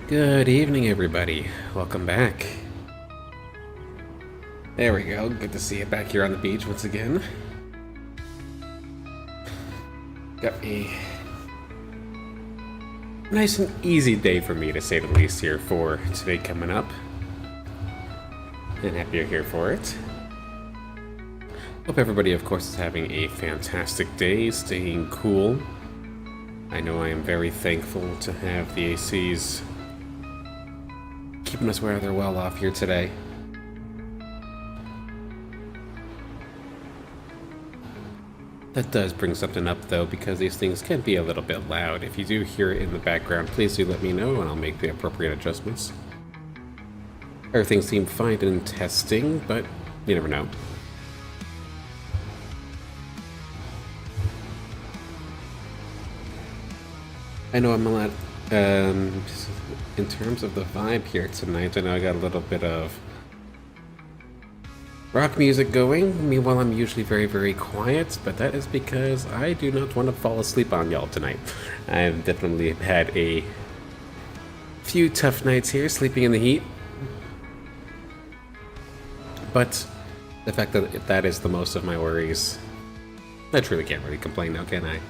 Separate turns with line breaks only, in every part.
Good evening, everybody. Welcome back. There we go. Good to see you back here on the beach once again. Got a nice and easy day for me, to say the least, here for today coming up. And happy you're here for it. Hope everybody, of course, is having a fantastic day, staying cool. I know I am very thankful to have the ACs keeping us rather well off here today. That does bring something up, though, because these things can be a little bit loud. If you do hear it in the background, please do let me know and I'll make the appropriate adjustments. Everything seemed fine in testing, but you never know. I know I'm a lot, in terms of the vibe here tonight, I know I got a little bit of rock music going. Meanwhile, I'm usually very, very quiet, but that is because I do not want to fall asleep on y'all tonight. I've definitely had a few tough nights here, sleeping in the heat. But the fact that that is the most of my worries, I truly can't really complain now, can I?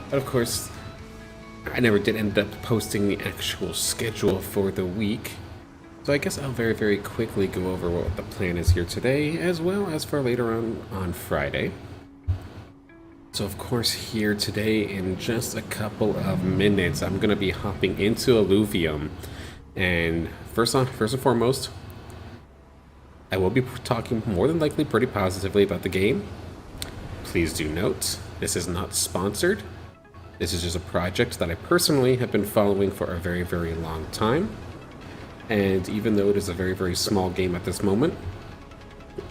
But of course, I never did end up posting the actual schedule for the week. So I guess I'll very, very quickly go over what the plan is here today, as well as for later on Friday. So of course here today, in just a couple of minutes, I'm going to be hopping into Illuvium. And first and foremost, I will be talking more than likely pretty positively about the game. Please do note, this is not sponsored. This is just a project that I personally have been following for a very, very long time. And even though it is a very, very small game at this moment,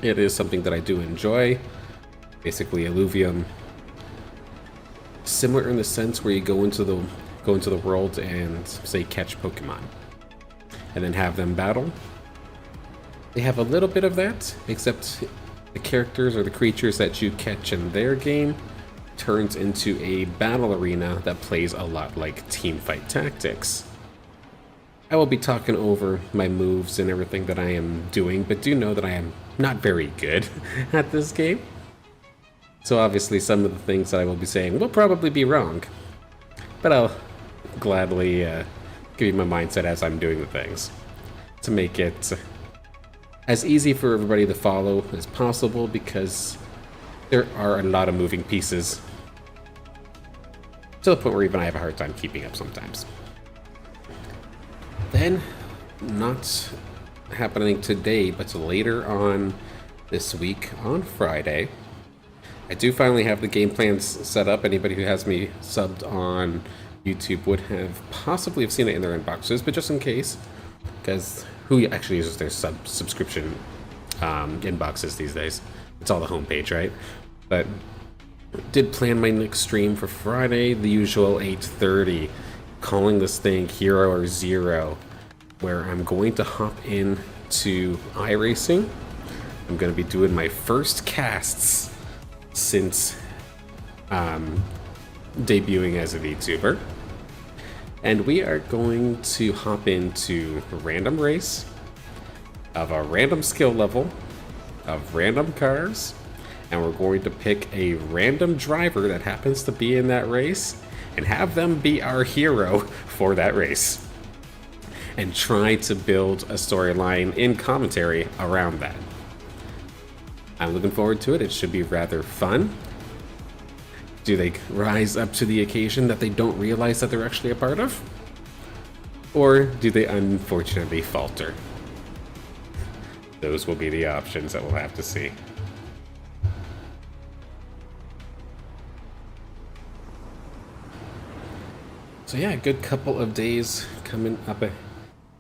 it is something that I do enjoy. Basically, Illuvium, similar in the sense where you go into the world and, say, catch Pokemon, and then have them battle. They have a little bit of that, except the characters or the creatures that you catch in their game turns into a battle arena that plays a lot like Teamfight Tactics. I will be talking over my moves and everything that I am doing, but do know that I am not very good at this game. So obviously some of the things that I will be saying will probably be wrong, but I'll gladly give you my mindset as I'm doing the things to make it as easy for everybody to follow as possible, because there are a lot of moving pieces to the point where even I have a hard time keeping up sometimes. Then, not happening today, but later on this week, on Friday, I do finally have the game plans set up. Anybody who has me subbed on YouTube would have possibly have seen it in their inboxes, but just in case, because who actually uses their subscription inboxes these days? It's all the homepage, right? But did plan my next stream for Friday, the usual 8:30, calling this thing Hero or Zero, where I'm going to hop in to iRacing. I'm going to be doing my first casts since debuting as a VTuber. And we are going to hop into a random race of a random skill level of random cars, and we're going to pick a random driver that happens to be in that race and have them be our hero for that race, and try to build a storyline in commentary around that. I'm looking forward to it. It should be rather fun. Do they rise up to the occasion that they don't realize that they're actually a part of? Or do they unfortunately falter? Those will be the options that we'll have to see. So yeah, a good couple of days coming up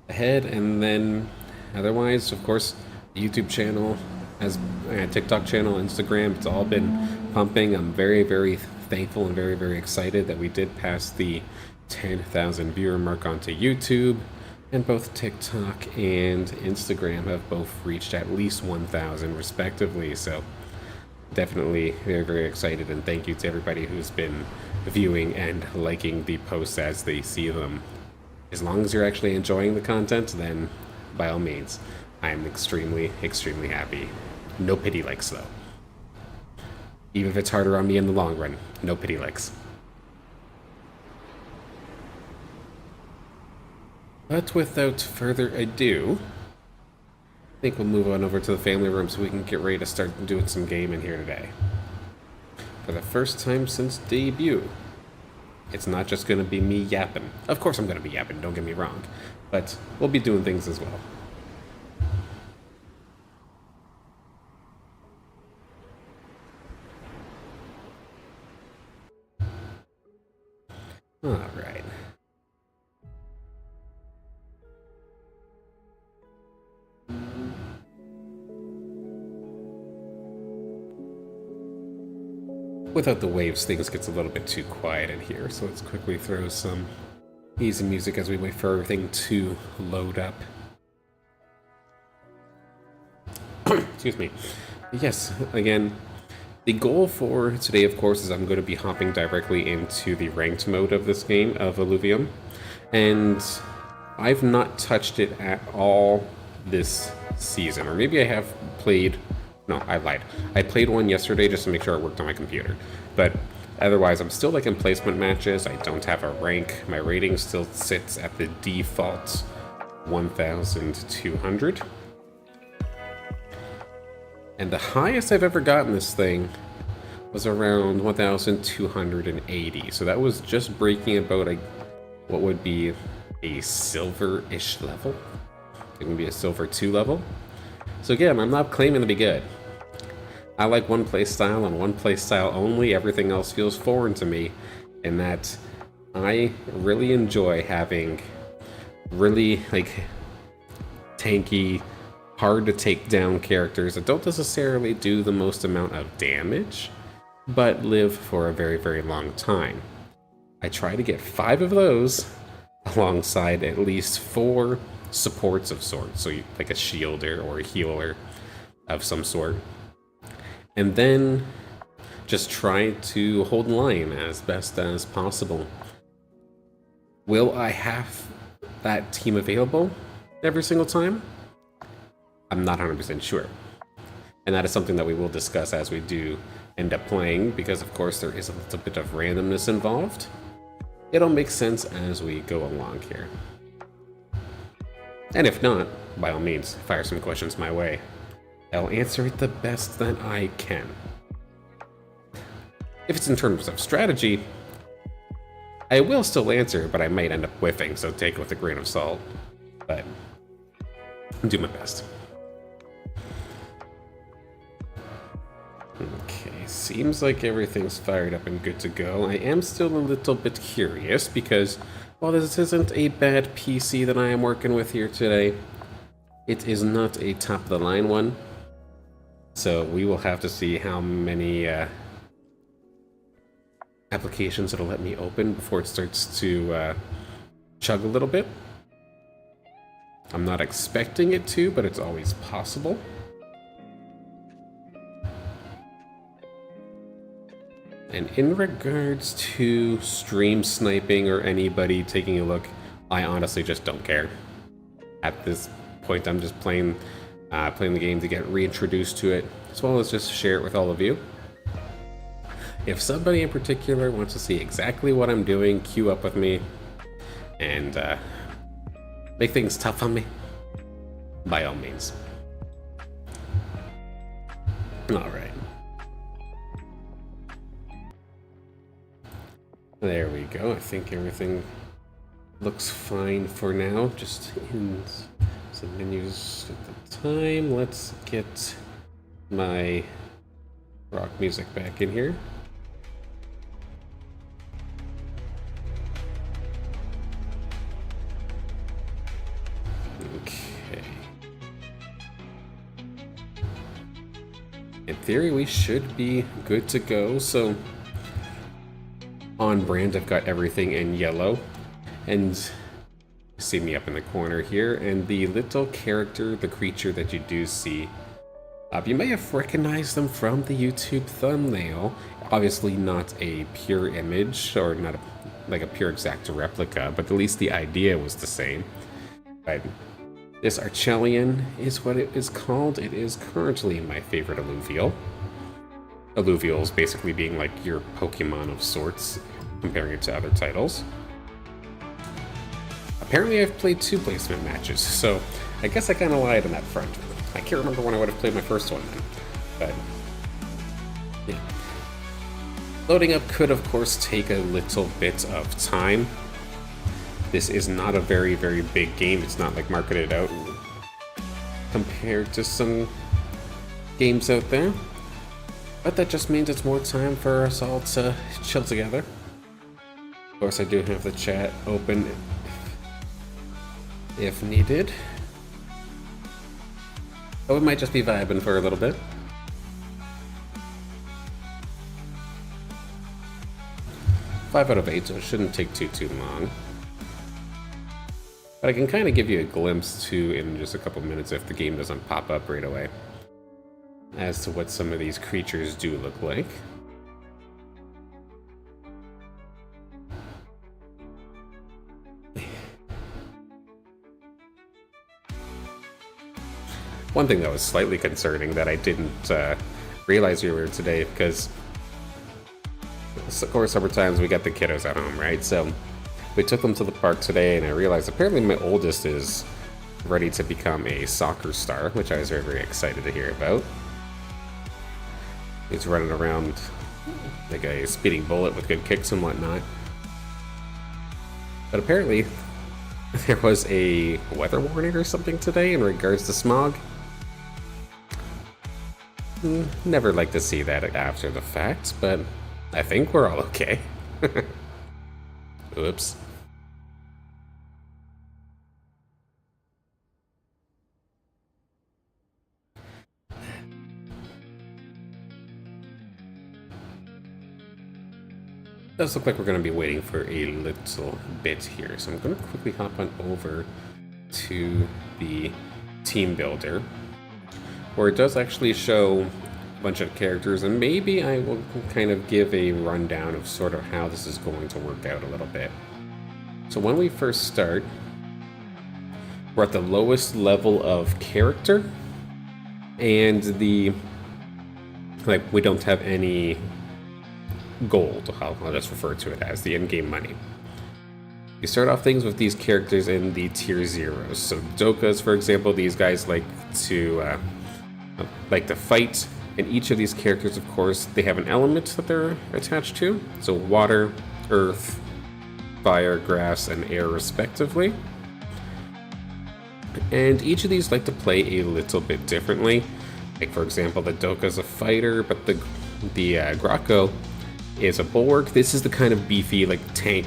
ahead, and then otherwise, of course, the YouTube channel, as TikTok channel, Instagram, it's all been pumping. I'm very, very thankful and very, very excited that we did pass the 10,000 viewer mark onto YouTube, and both TikTok and Instagram have both reached at least 1,000 respectively. So definitely very, very excited, and thank you to everybody who's been viewing and liking the posts as they see them. As long as you're actually enjoying the content, then by all means, I am extremely, extremely happy. No pity likes, though. Even if it's harder on me in the long run, no pity likes. But without further ado, I think we'll move on over to the family room so we can get ready to start doing some gaming here today. For the first time since debut. It's not just going to be me yapping. Of course I'm going to be yapping, don't get me wrong. But we'll be doing things as well. Alright. Without the waves, things gets a little bit too quiet in here, so let's quickly throw some easy music as we wait for everything to load up. Excuse me. Yes, again, the goal for today, of course, is I'm going to be hopping directly into the ranked mode of this game, of Illuvium, and I've not touched it at all this season, or maybe I have played... No, I lied. I played one yesterday just to make sure it worked on my computer. But otherwise, I'm still like in placement matches. I don't have a rank. My rating still sits at the default 1,200. And the highest I've ever gotten this thing was around 1,280. So that was just breaking about what would be a silver-ish level. It can be a silver 2 level. So again, I'm not claiming to be good. I like one play style and one play style only. Everything else feels foreign to me, in that I really enjoy having really tanky, hard to take down characters that don't necessarily do the most amount of damage, but live for a very, very long time. I try to get 5 of those alongside at least 4 supports of sorts, so like a shielder or a healer of some sort. And then just try to hold line as best as possible. Will I have that team available every single time? I'm not 100% sure. And that is something that we will discuss as we do end up playing, because of course there is a little bit of randomness involved. It'll make sense as we go along here. And if not, by all means, fire some questions my way. I'll answer it the best that I can. If it's in terms of strategy, I will still answer, but I might end up whiffing, so take it with a grain of salt. But I'll do my best. Okay, seems like everything's fired up and good to go. I am still a little bit curious, because while this isn't a bad PC that I am working with here today, it is not a top-of-the-line one. So we will have to see how many applications it'll let me open before it starts to chug a little bit. I'm not expecting it to, but it's always possible. And in regards to stream sniping or anybody taking a look, I honestly just don't care. At this point, I'm just playing the game to get reintroduced to it, as well as just share it with all of you. If somebody in particular wants to see exactly what I'm doing, queue up with me and make things tough on me, by all means. Alright. There we go. I think everything looks fine for now. Just in some menus at the time. Let's get my rock music back in here. Okay. In theory, we should be good to go. So on brand, I've got everything in yellow, and you see me up in the corner here, and the little character, the creature that you do see You may have recognized them from the YouTube thumbnail. Obviously not a pure image, or not like a pure exact replica, but at least the idea was the same. But this Archelian is what it is called. It is currently my favorite Illuvial. Illuvials basically being like your Pokemon of sorts, comparing it to other titles. Apparently I've played 2 placement matches, so I guess I kind of lied on that front. I can't remember when I would have played my first one then, but yeah. Loading up could of course take a little bit of time. This is not a very, very big game. It's not like marketed out compared to some games out there. But that just means it's more time for us all to chill together. Of course, I do have the chat open if needed. Oh, we might just be vibing for a little bit. Five out of 8, so it shouldn't take too long. But I can kind of give you a glimpse too in just a couple minutes if the game doesn't pop up right away as to what some of these creatures do look like. One thing that was slightly concerning that I didn't realize earlier today, because of course summertimes we got the kiddos at home, right? So we took them to the park today, and I realized apparently my oldest is ready to become a soccer star, which I was very, very excited to hear about. He's running around like a speeding bullet with good kicks and whatnot. But apparently there was a weather warning or something today in regards to smog. Never like to see that after the fact, but I think we're all okay. Oops. Does look like we're going to be waiting for a little bit here, so I'm going to quickly hop on over to the team builder, where it does actually show a bunch of characters, and maybe I will kind of give a rundown of sort of how this is going to work out a little bit. So when we first start, we're at the lowest level of character, and we don't have any gold. I'll just refer to it as the in-game money. You start off things with these characters in the tier 0s. So Dokas, for example, these guys like to fight, and each of these characters, of course, they have an element that they're attached to. So water, earth, fire, grass, and air, respectively. And each of these like to play a little bit differently. Like, for example, the Doka's a fighter, but the Graco is a bulwark. This is the kind of beefy, like, tank,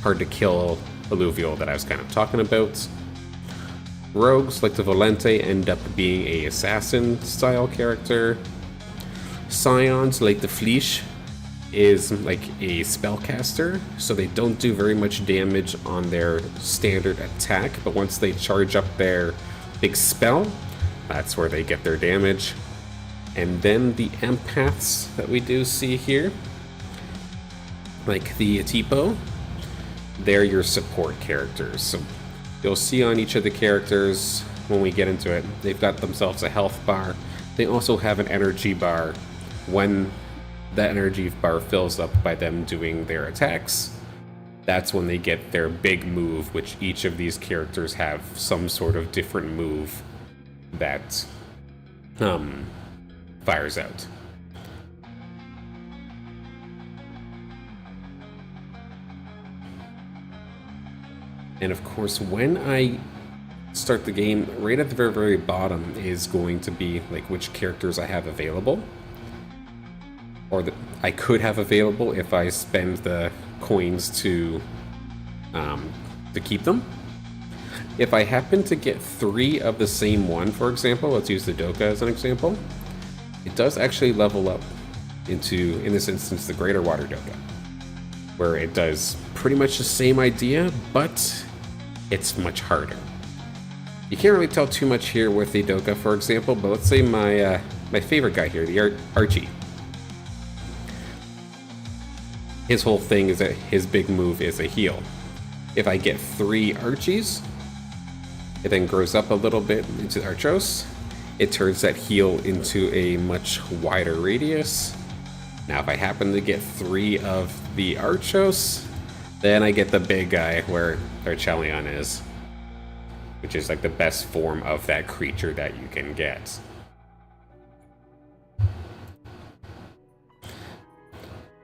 hard to kill Illuvial that I was kind of talking about. Rogues, like the Volente, end up being a assassin style character. Scions, like the Fleesh, is like a spellcaster, so they don't do very much damage on their standard attack, but once they charge up their big spell, that's where they get their damage. And then the empaths that we do see here, like the Tipo, they're your support characters. So you'll see on each of the characters when we get into it, they've got themselves a health bar. They also have an energy bar. When that energy bar fills up by them doing their attacks, that's when they get their big move, which each of these characters have some sort of different move that fires out. And of course, when I start the game, right at the very, very bottom is going to be like which characters I have available, or that I could have available if I spend the coins to keep them. If I happen to get 3 of the same one, for example, let's use the Doka as an example, it does actually level up into, in this instance, the Greater Water Doka, where it does pretty much the same idea, but it's much harder. You can't really tell too much here with the Doka, for example, but let's say my favorite guy here, the Archie. His whole thing is that his big move is a heal. If I get 3 Archies, it then grows up a little bit into Archos. It turns that heal into a much wider radius. Now if I happen to get 3 of the Archos, then I get the big guy where Archelion is, which is like the best form of that creature that you can get.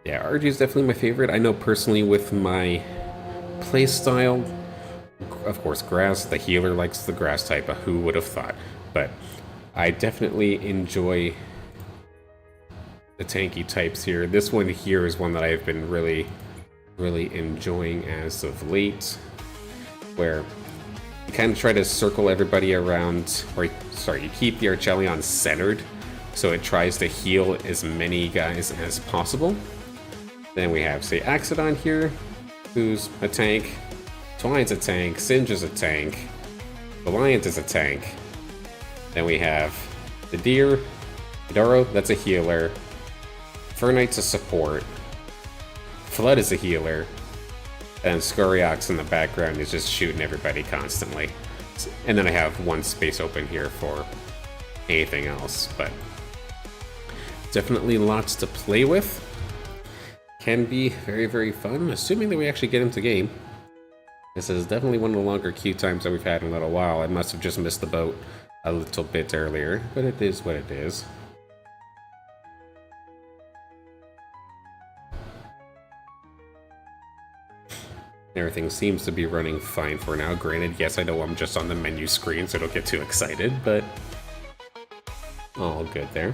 Yeah, Archie is definitely my favorite. I know personally with my playstyle, of course, grass, the healer likes the grass type, who would have thought? But I definitely enjoy the tanky types here. This one here is one that I've been really enjoying as of late, where you kind of try to circle everybody around, or sorry, you keep the Archelion centered, so it tries to heal as many guys as possible. Then we have, say, Axodon here, who's a tank. Twine's a tank. Singe is a tank. Valiant is a tank. Then we have the Deer. Hidoro, that's a healer. Fernite's a support. Flood is a healer. And Scoriox in the background is just shooting everybody constantly. And then I have one space open here for anything else, but definitely lots to play with. Can be very fun, assuming that we actually get into game. This is definitely one of the longer queue times that we've had in a little while. I must have just missed the boat a little bit earlier, but it is what it is. Everything seems to be running fine for now. Granted, yes, I know I'm just on the menu screen, so don't get too excited, but all good there.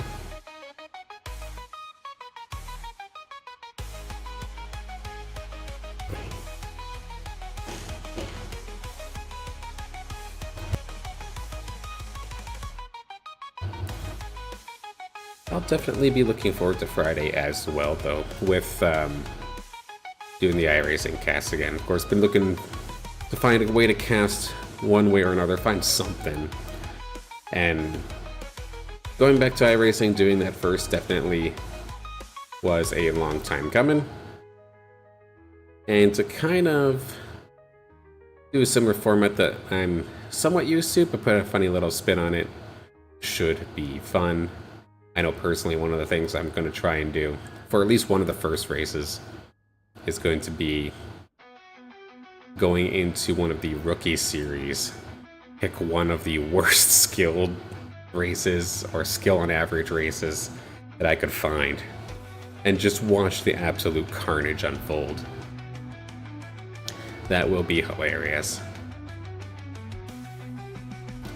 I'll definitely be looking forward to Friday as well, though, with doing the iRacing cast again. Of course, been looking to find a way to cast one way or another, find something. And going back to iRacing, doing that first definitely was a long time coming. And to kind of do a similar format that I'm somewhat used to, but put a funny little spin on it, should be fun. I know personally one of the things I'm going to try and do for at least one of the first races is going to be going into one of the rookie series, pick one of the worst skilled races or skill on average races that I could find, and just watch the absolute carnage unfold. That will be hilarious.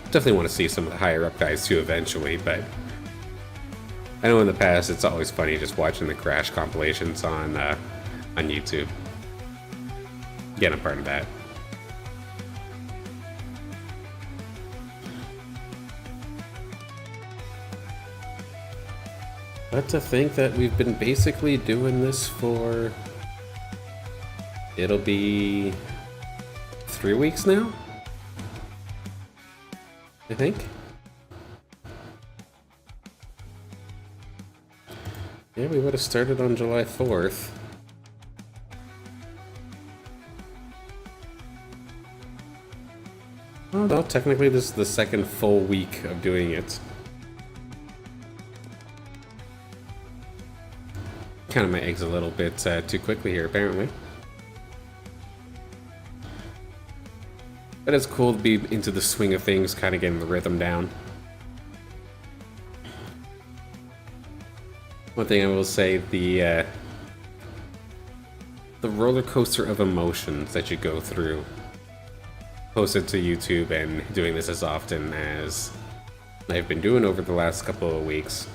Definitely want to see some of the higher up guys too eventually, but I know in the past it's always funny just watching the crash compilations on YouTube. Getting a part of that. But to think that we've been basically doing this for... it'll be 3 weeks now, I think. Yeah, we would have started on July 4th. Oh, no, technically this is the second full week of doing it. Counted my eggs a little bit too quickly here, apparently. But it's cool to be into the swing of things, kind of getting the rhythm down. One thing I will say, the roller coaster of emotions that you go through, posted to YouTube and doing this as often as I've been doing over the last couple of weeks.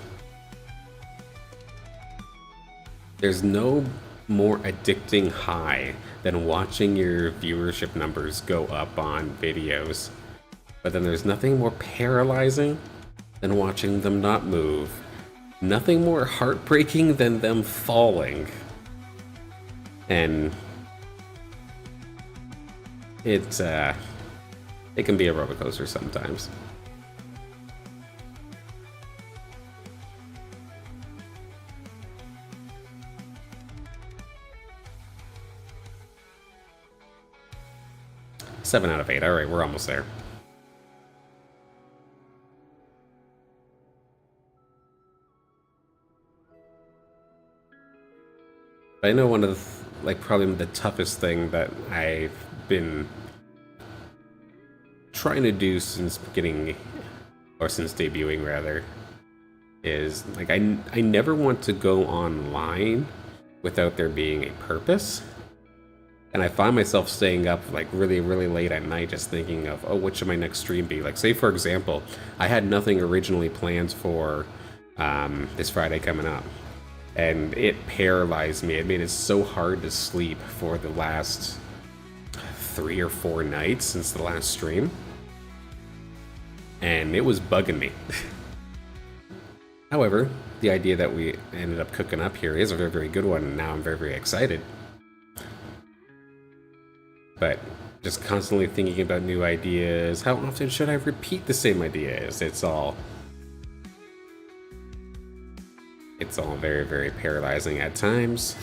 There's no more addicting high than watching your viewership numbers go up on videos. But then there's nothing more paralyzing than watching them not move. Nothing more heartbreaking than them falling. And it's it can be a roller coaster sometimes. Seven out of 8. All right, we're almost there. I know one of the, like, probably the toughest thing that I've been trying to do since beginning, or since debuting rather, is like I never want to go online without there being a purpose. And I find myself staying up like really late at night just thinking of, oh, what should my next stream be? Like, say for example, I had nothing originally planned for this Friday coming up, and it paralyzed me. It made it so hard to sleep for the last 3 or 4 nights since the last stream, and it was bugging me. However, the idea that we ended up cooking up here is a very good one, and now I'm very excited. But just constantly thinking about new ideas. How often should I repeat the same ideas? It's all very paralyzing at times.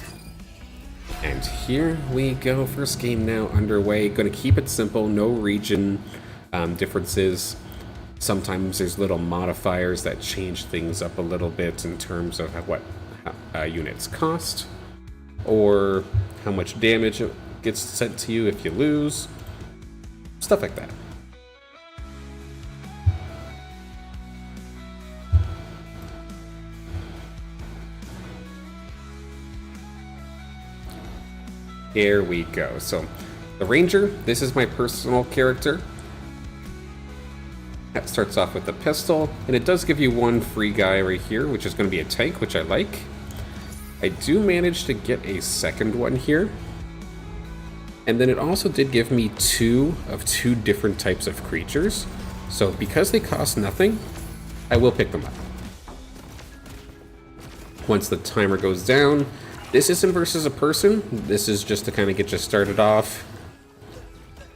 And here we go. First game now underway. Gonna keep it simple. No region differences. Sometimes there's little modifiers that change things up a little bit in terms of what units cost, or how much damage gets sent to you if you lose, stuff like that. Here we go. So the Ranger, this is my personal character. That starts off with a pistol, and it does give you one free guy right here, which is going to be a tank, which I like. I do manage to get a second one here. And then it also did give me 2 of 2 different types of creatures. So because they cost nothing, I will pick them up. Once the timer goes down, this isn't versus a person. This is just to kind of get you started off.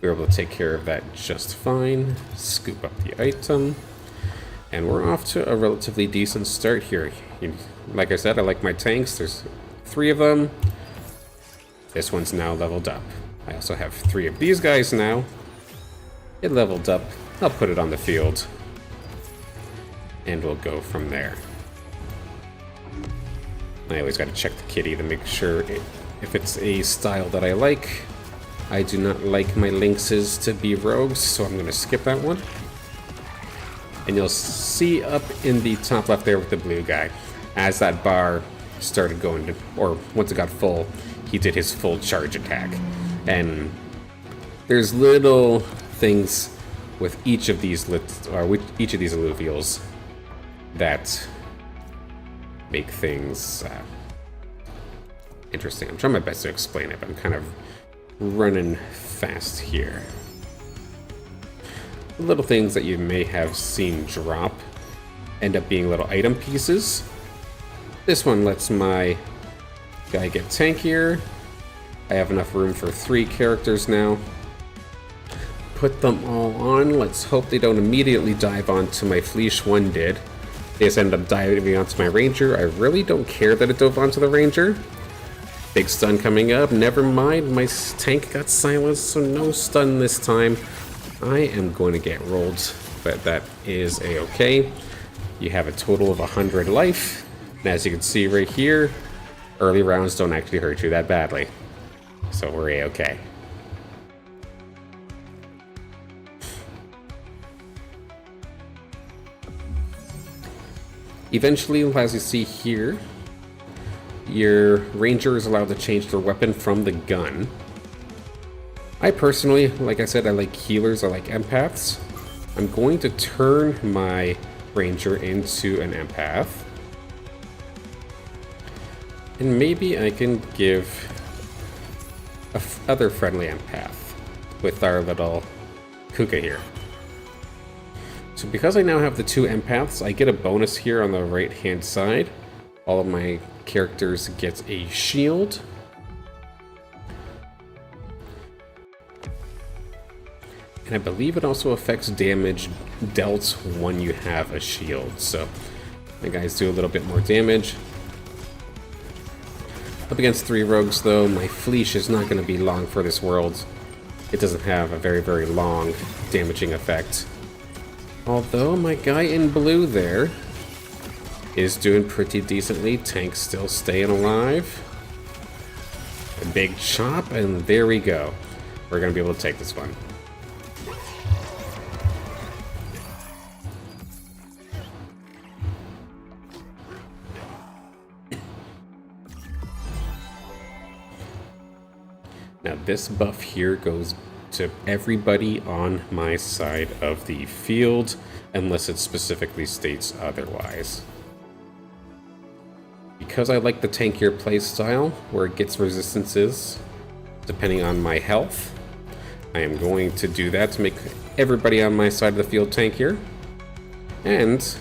We were able to take care of that just fine. Scoop up the item. And we're off to a relatively decent start here. Like I said, I like my tanks. There's 3 of them. This one's now leveled up. I also have 3 of these guys now. It leveled up. I'll put it on the field. And we'll go from there. I always gotta check the kitty to make sure if it's a style that I like. I do not like my lynxes to be rogues, so I'm gonna skip that one. And you'll see up in the top left there with the blue guy, as that bar started going to, or once it got full, he did his full charge attack. And there's little things with each of these Illuvials that make things interesting. I'm trying my best to explain it, but I'm kind of running fast here. Little things that you may have seen drop end up being little item pieces. This one lets my guy get tankier. I have enough room for 3 characters now. Put them all on. Let's hope they don't immediately dive onto my Fleesh. One did. They just ended up diving onto my Ranger. I really don't care that it dove onto the Ranger. Big stun coming up. Never mind, my tank got silenced, so no stun this time. I am going to get rolled, but that is a-okay. You have a total of 100 life. And as you can see right here, early rounds don't actually hurt you that badly. So we're a-okay. Eventually, as you see here, your Ranger is allowed to change their weapon from the gun. I personally, like I said, I like healers, I like empaths. I'm going to turn my Ranger into an empath. And maybe I can give other friendly empath with our little Kuka here. So because I now have the 2 empaths, I get a bonus here on the right hand side. All of my characters get a shield. And I believe it also affects damage dealt when you have a shield. So my guys do a little bit more damage. Up against 3 rogues, though, my Fleesh is not going to be long for this world. It doesn't have a very, very long damaging effect. Although my guy in blue there is doing pretty decently. Tank still staying alive. A big chop, and there we go. We're going to be able to take this one. Now this buff here goes to everybody on my side of the field, unless it specifically states otherwise. Because I like the tankier playstyle, where it gets resistances depending on my health, I am going to do that to make everybody on my side of the field tankier. And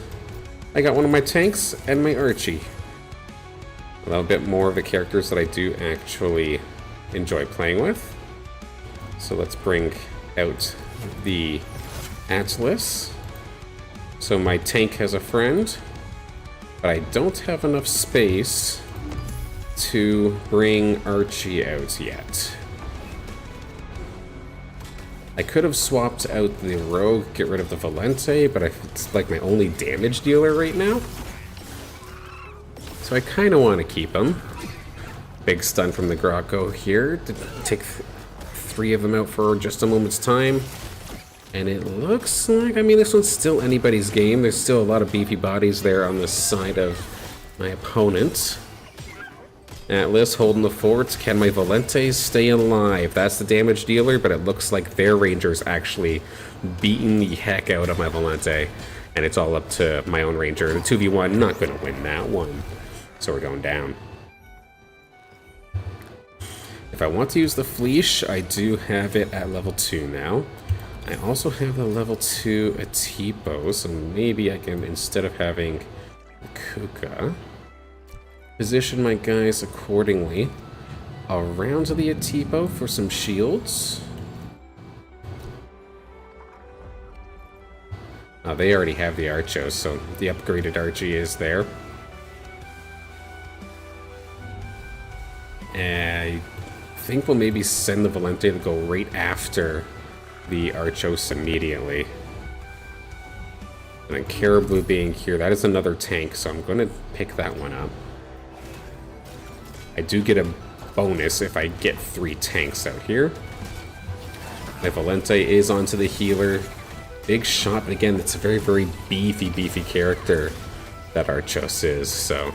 I got one of my tanks and my Archie. A little bit more of the characters that I do actually enjoy playing with. So let's bring out the Atlas. So my tank has a friend, but I don't have enough space to bring Archie out yet. I could have swapped out the Rogue, get rid of the Valente, but it's like my only damage dealer right now. So I kind of want to keep him. Big stun from the Graco here to take 3 of them out for just a moment's time. And it looks like, I mean, this one's still anybody's game. There's still a lot of beefy bodies there on the side of my opponent. Atlas holding the fort. Can my Valentes stay alive? That's the damage dealer, but it looks like their Ranger's actually beating the heck out of my Valente. And it's all up to my own Ranger. The 2v1, not going to win that one. So we're going down. If I want to use the Fleesh, I do have it at level 2 now. I also have the level 2 Atipo, so maybe I can, instead of having Kuka, position my guys accordingly around to the Atipo for some shields. They already have the Archos, so the upgraded Archie is there. I think we'll maybe send the Valente to go right after the Archos immediately. And then Caribou being here, that is another tank, so I'm going to pick that one up. I do get a bonus if I get 3 tanks out here. My Valente is onto the healer. Big shot, but again, it's a very, very beefy character that Archos is, so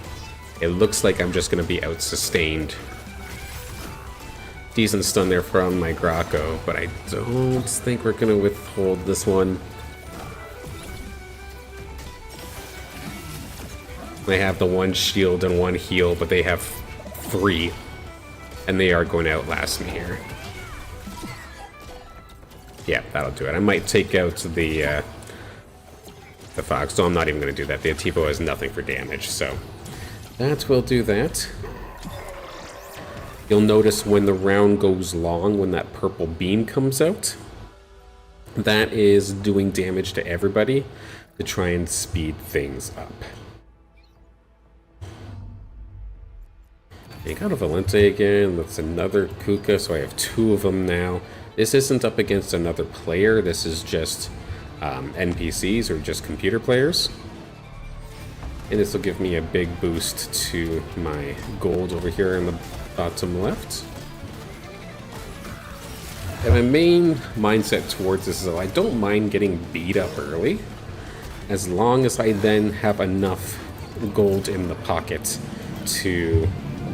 it looks like I'm just going to be out-sustained. Decent stun there from my Graco, but I don't think we're going to withhold this one. They have the 1 shield and 1 heal, but they have 3. And they are going to outlast me here. Yeah, that'll do it. I might take out the Fox, so I'm not even going to do that. The Atipo has nothing for damage, so that will do that. You'll notice when the round goes long, when that purple beam comes out, that is doing damage to everybody to try and speed things up. I got a Valente again. That's another Kuka, so I have 2 of them now. This isn't up against another player. This is just NPCs or just computer players. And this will give me a big boost to my gold over here in the bottom left. And my main mindset towards this is I don't mind getting beat up early, as long as I then have enough gold in the pocket to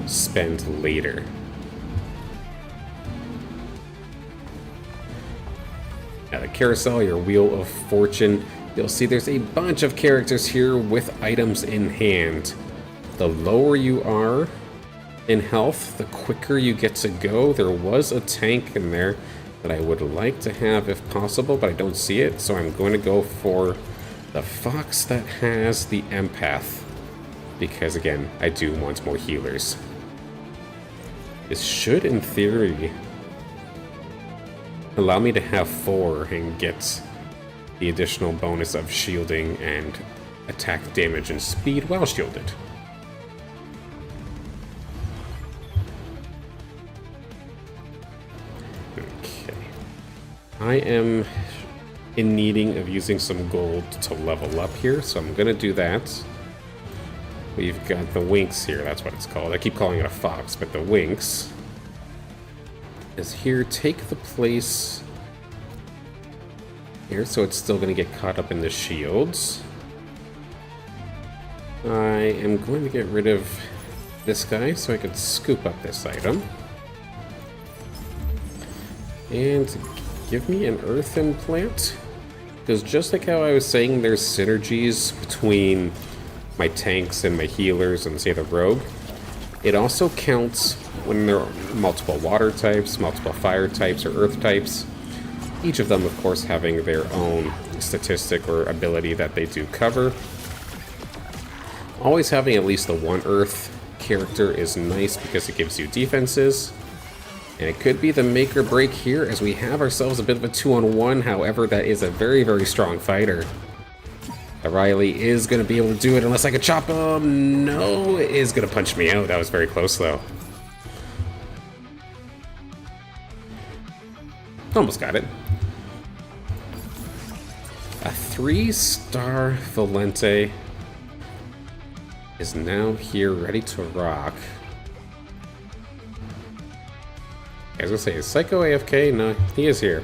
spend later. Now the carousel, your wheel of fortune, you'll see there's a bunch of characters here with items in hand. The lower you are in health, the quicker you get to go. There was a tank in there that I would like to have if possible, but I don't see it, so I'm going to go for the Fox that has the empath, because again, I do want more healers. This should, in theory, allow me to have 4 and get the additional bonus of shielding and attack damage and speed while shielded. Okay. I am in needing of using some gold to level up here, so I'm gonna do that. We've got the Winx here, that's what it's called. I keep calling it a fox, but the Winx is here. Take the place here, so it's still going to get caught up in the shields. I am going to get rid of this guy so I can scoop up this item. And give me an earthen plant. Because just like how I was saying, there's synergies between my tanks and my healers and, say, the rogue. It also counts when there are multiple water types, multiple fire types, or earth types. Each of them, of course, having their own statistic or ability that they do cover. Always having at least the one earth character is nice because it gives you defenses. And it could be the make or break here as we have ourselves a bit of a 2-on-1. However, that is a very, very strong fighter. Riley is going to be able to do it unless I can chop him. No, it is going to punch me out. That was very close, though. Almost got it. A 3-star Valente is now here, ready to rock. I was going to say, is Psycho AFK? No, he is here.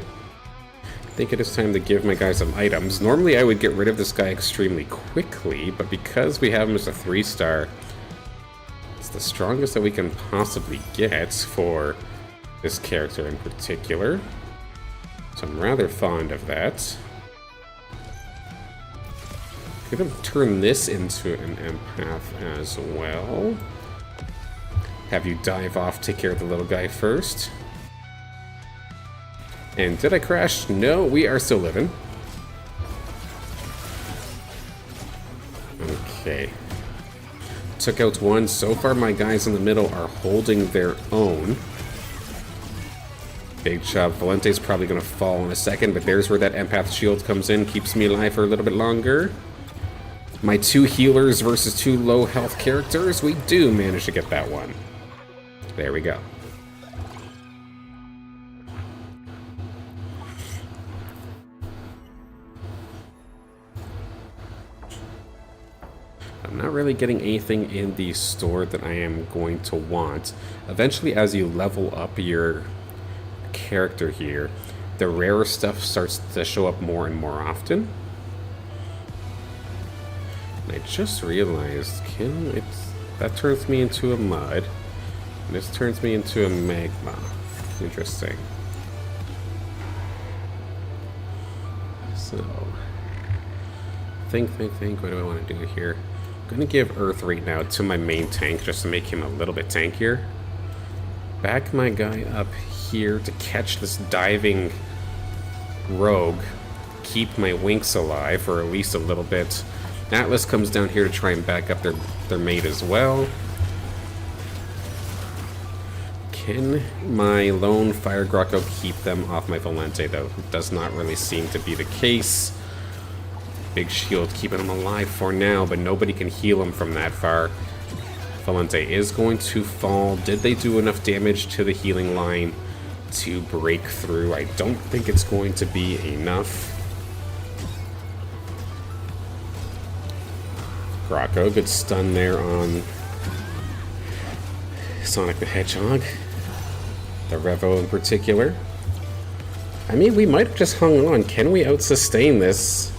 I think it is time to give my guy some items. Normally I would get rid of this guy extremely quickly, but because we have him as a 3-star, it's the strongest that we can possibly get for this character in particular. So I'm rather fond of that. Could have turned this into an empath as well. Have you dive off, take care of the little guy first. And did I crash? No, we are still living. Okay. Took out one. So far, my guys in the middle are holding their own. Big job. Valente's probably going to fall in a second, but there's where that empath shield comes in. Keeps me alive for a little bit longer. My 2 healers versus 2 low health characters. We do manage to get that one. There we go. I'm not really getting anything in the store that I am going to want. Eventually, as you level up your character here, the rarer stuff starts to show up more and more often. And I just realized, that turns me into a mud. And this turns me into a magma. Interesting. So, think, what do I want to do here? I'm going to give Earth right now to my main tank just to make him a little bit tankier. Back my guy up here to catch this diving rogue. Keep my Winx alive for at least a little bit. Atlas comes down here to try and back up their mate as well. Can my lone Fire Grocko keep them off my Valente, though? It does not really seem to be the case. Big shield keeping him alive for now, but nobody can heal him from that far. Valente is going to fall. Did they do enough damage to the healing line to break through? I don't think it's going to be enough. Grocko, good stun there on Sonic the Hedgehog. The Revo in particular. I mean, we might have just hung on. Can we out-sustain this?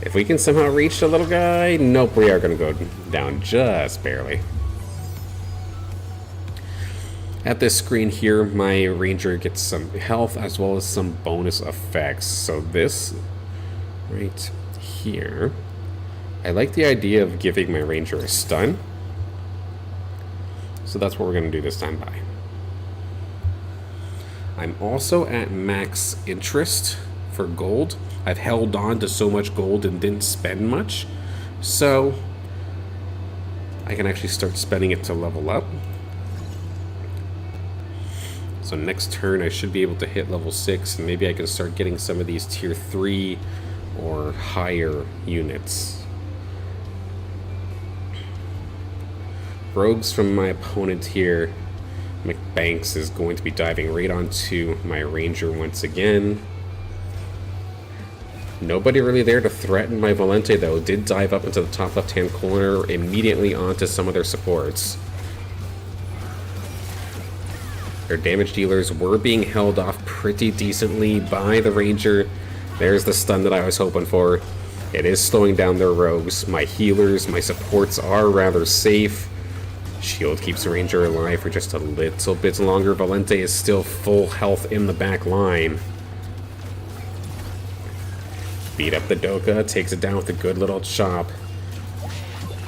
If we can somehow reach the little guy, nope, we are going to go down just barely. At this screen here, my ranger gets some health as well as some bonus effects. So this right here, I like the idea of giving my ranger a stun. So that's what we're going to do this time by. I'm also at max interest for gold. I've held on to so much gold and didn't spend much. So I can actually start spending it to level up. So So next turn I should be able to hit level 6, and maybe I can start getting some of these tier 3 or higher units. Rogues from my opponent here. McBanks is going to be diving right onto my ranger once again. Nobody really there to threaten my Valente, though. Did dive up into the top left-hand corner, immediately onto some of their supports. Their damage dealers were being held off pretty decently by the ranger. There's the stun that I was hoping for. It is slowing down their rogues. My healers, my supports are rather safe. Shield keeps the ranger alive for just a little bit longer. Valente is still full health in the back line. Beat up the Doka, takes it down with a good little chop.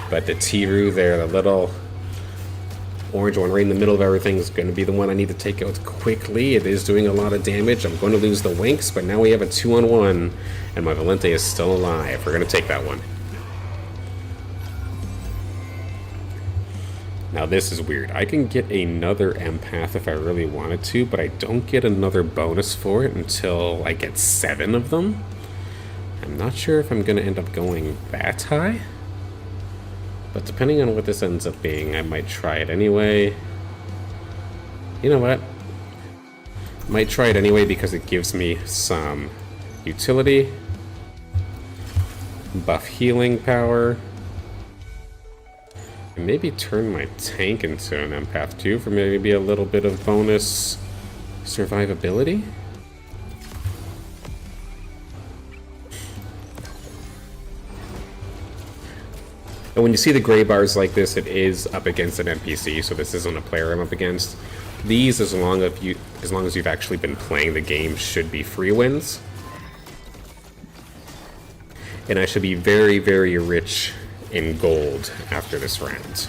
But the Tiru there, the little orange one right in the middle of everything, is going to be the one I need to take out quickly. It is doing a lot of damage. I'm going to lose the Winks, but now we have a 2-on-1, and my Valente is still alive. We're going to take that one. Now this is weird. I can get another empath if I really wanted to, but I don't get another bonus for it until I get 7 of them. I'm not sure if I'm going to end up going that high, but depending on what this ends up being, I might try it anyway. You know what? Might try it anyway because it gives me some utility, buff healing power, and maybe turn my tank into an empath too for maybe a little bit of bonus survivability. And when you see the gray bars like this, it is up against an NPC, so this isn't a player I'm up against. These, as long as you've actually been playing the game, should be free wins. And I should be very, very rich in gold after this round.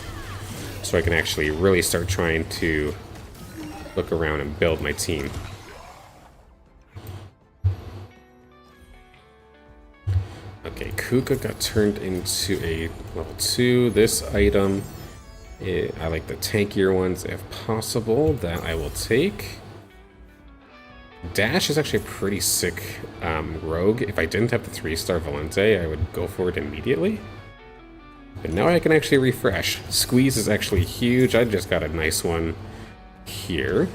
So I can actually really start trying to look around and build my team. Okay, Kuka got turned into a level 2. This item, I like the tankier ones if possible. That I will take. Dash is actually a pretty sick rogue. If I didn't have the 3-star Valente, I would go for it immediately. But now I can actually refresh. Squeeze is actually huge. I just got a nice one here.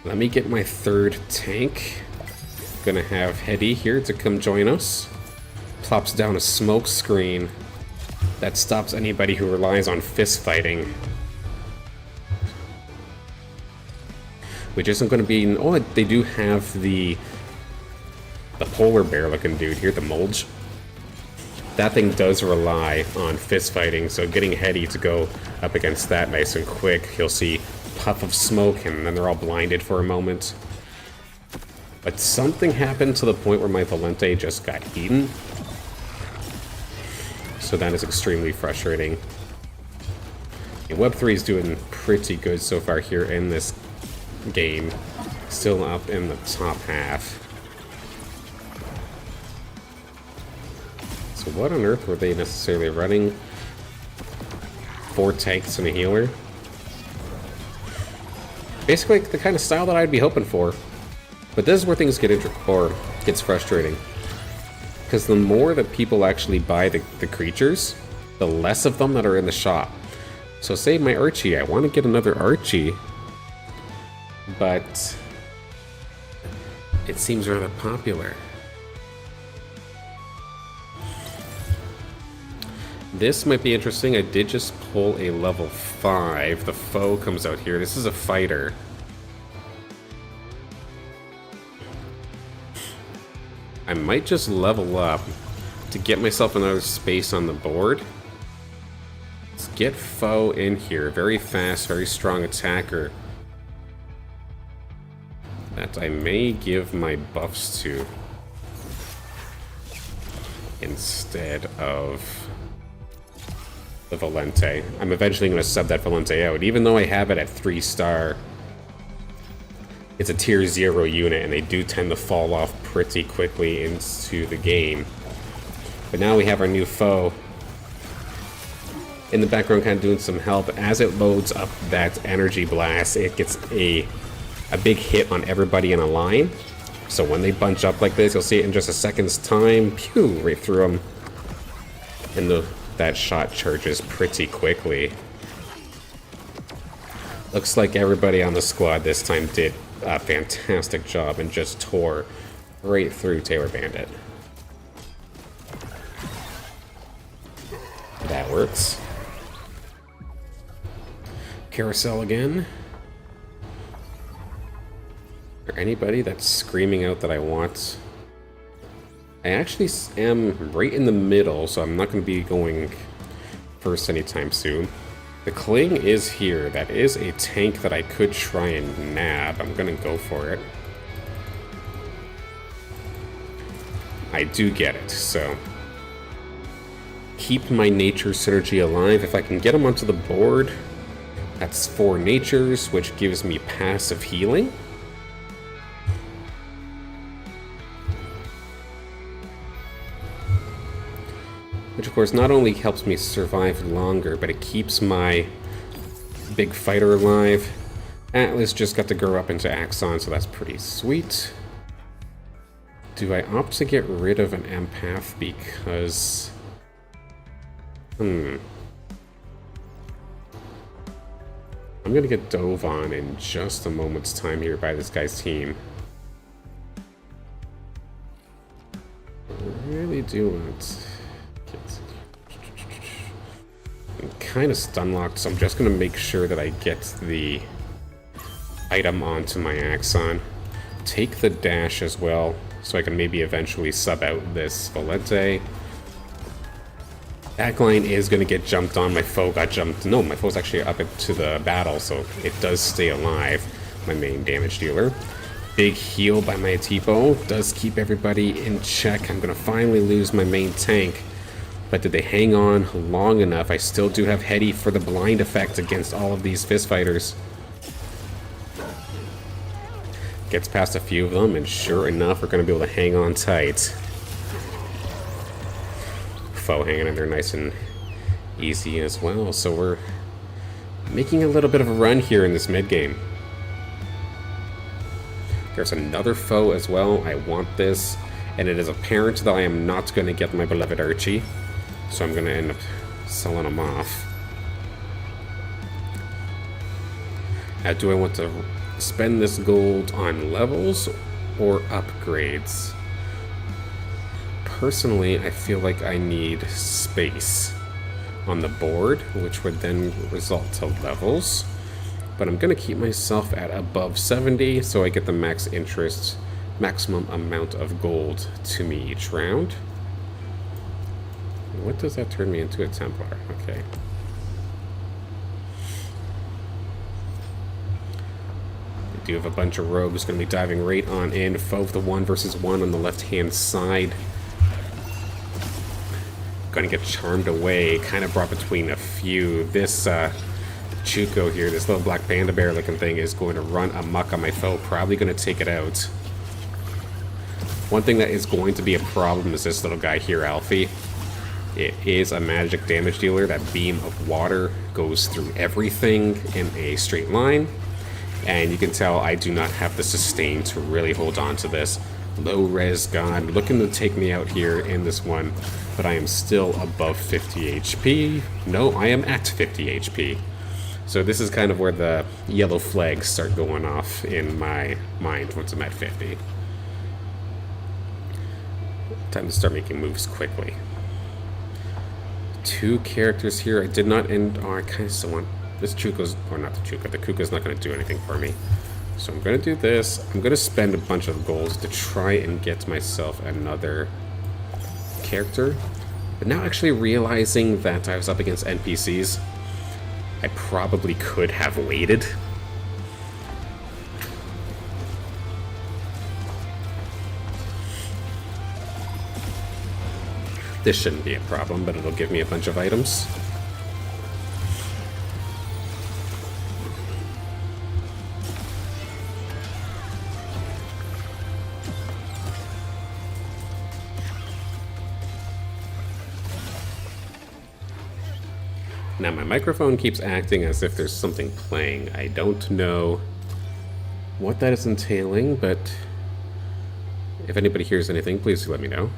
Let me get my 3rd tank. Gonna have Hetty here to come join us. Plops down a smoke screen that stops anybody who relies on fist fighting. Which isn't gonna be... Oh, they do have the polar bear looking dude here, the Mulge. That thing does rely on fist fighting, so getting Hetty to go up against that nice and quick, you'll see puff of smoke and then they're all blinded for a moment. But something happened to the point where my Valente just got eaten. So that is extremely frustrating. And Web3 is doing pretty good so far here in this game. Still up in the top half. So what on earth were they necessarily running? 4 tanks and a healer? Basically the kind of style that I'd be hoping for. But this is where things gets frustrating. Because the more that people actually buy the creatures, the less of them that are in the shop. So say my Archie, I want to get another Archie, but it seems rather popular. This might be interesting. I did just pull a level 5. The foe comes out here. This is a fighter. I might just level up to get myself another space on the board. Let's get foe in here. Very fast, very strong attacker. That I may give my buffs to instead of the Valente. I'm eventually going to sub that Valente out, even though I have it at 3-star. It's a tier 0 unit, and they do tend to fall off pretty quickly into the game. But now we have our new foe. in the background kind of doing some help. As it loads up that energy blast, it gets a big hit on everybody in a line. So when they bunch up like this, you'll see it in just a second's time. Pew! Right through them. And that shot charges pretty quickly. Looks like everybody on the squad this time did a fantastic job and just tore right through Taylor Bandit. That works. Carousel again. Is there anybody that's screaming out that I want? I actually am right in the middle, so I'm not going to be going first anytime soon. The Kling is here. That is a tank that I could try and nab. I'm going to go for it. I do get it, so keep my nature synergy alive. If I can get them onto the board, that's 4 natures, which gives me passive healing. Which of course not only helps me survive longer, but it keeps my big fighter alive. Atlas just got to grow up into Axon, so that's pretty sweet. Do I opt to get rid of an empath because... I'm gonna get dove on in just a moment's time here by this guy's team. I really do want... I'm kind of stun locked, so I'm just gonna make sure that I get the item onto my Axon. Take the dash as well, so I can maybe eventually sub out this Valente. Backline is gonna get jumped on. My foe got jumped. No, my foe's actually up into the battle, so it does stay alive. My main damage dealer. Big heal by my Tipo does keep everybody in check. I'm gonna finally lose my main tank. But did they hang on long enough? I still do have Hetty for the blind effect against all of these fist fighters. Gets past a few of them, and sure enough, we're going to be able to hang on tight. Foe hanging in there nice and easy as well. So we're making a little bit of a run here in this mid game. There's another foe as well. I want this, and it is apparent that I am not going to get my beloved Archie. So I'm going to end up selling them off. Now, do I want to spend this gold on levels or upgrades? Personally, I feel like I need space on the board, which would then result to levels. But I'm going to keep myself at above 70 so I get the maximum amount of gold to me each round. What does that turn me into? A Templar? Okay. I do have a bunch of rogues going to be diving right on in. Foe of the 1 versus 1 on the left-hand side. Going to get charmed away. Kind of brought between a few. This Chuko here, this little black panda bear looking thing, is going to run amok on my foe. Probably going to take it out. One thing that is going to be a problem is this little guy here, Alfie. It is a magic damage dealer. That beam of water goes through everything in a straight line. And you can tell I do not have the sustain to really hold on to this. Low res god looking to take me out here in this one. But I am still above 50 HP. No, I am at 50 HP. So this is kind of where the yellow flags start going off in my mind once I'm at 50. Time to start making moves quickly. 2 characters here. I did not end... Oh, I kind of still want... This Chuko's... Or not the Chuko. The Kuka's not going to do anything for me. So I'm going to do this. I'm going to spend a bunch of gold to try and get myself another character. But now actually realizing that I was up against NPCs, I probably could have waited. This shouldn't be a problem, but it'll give me a bunch of items. Now my microphone keeps acting as if there's something playing. I don't know what that is entailing, but if anybody hears anything, please let me know.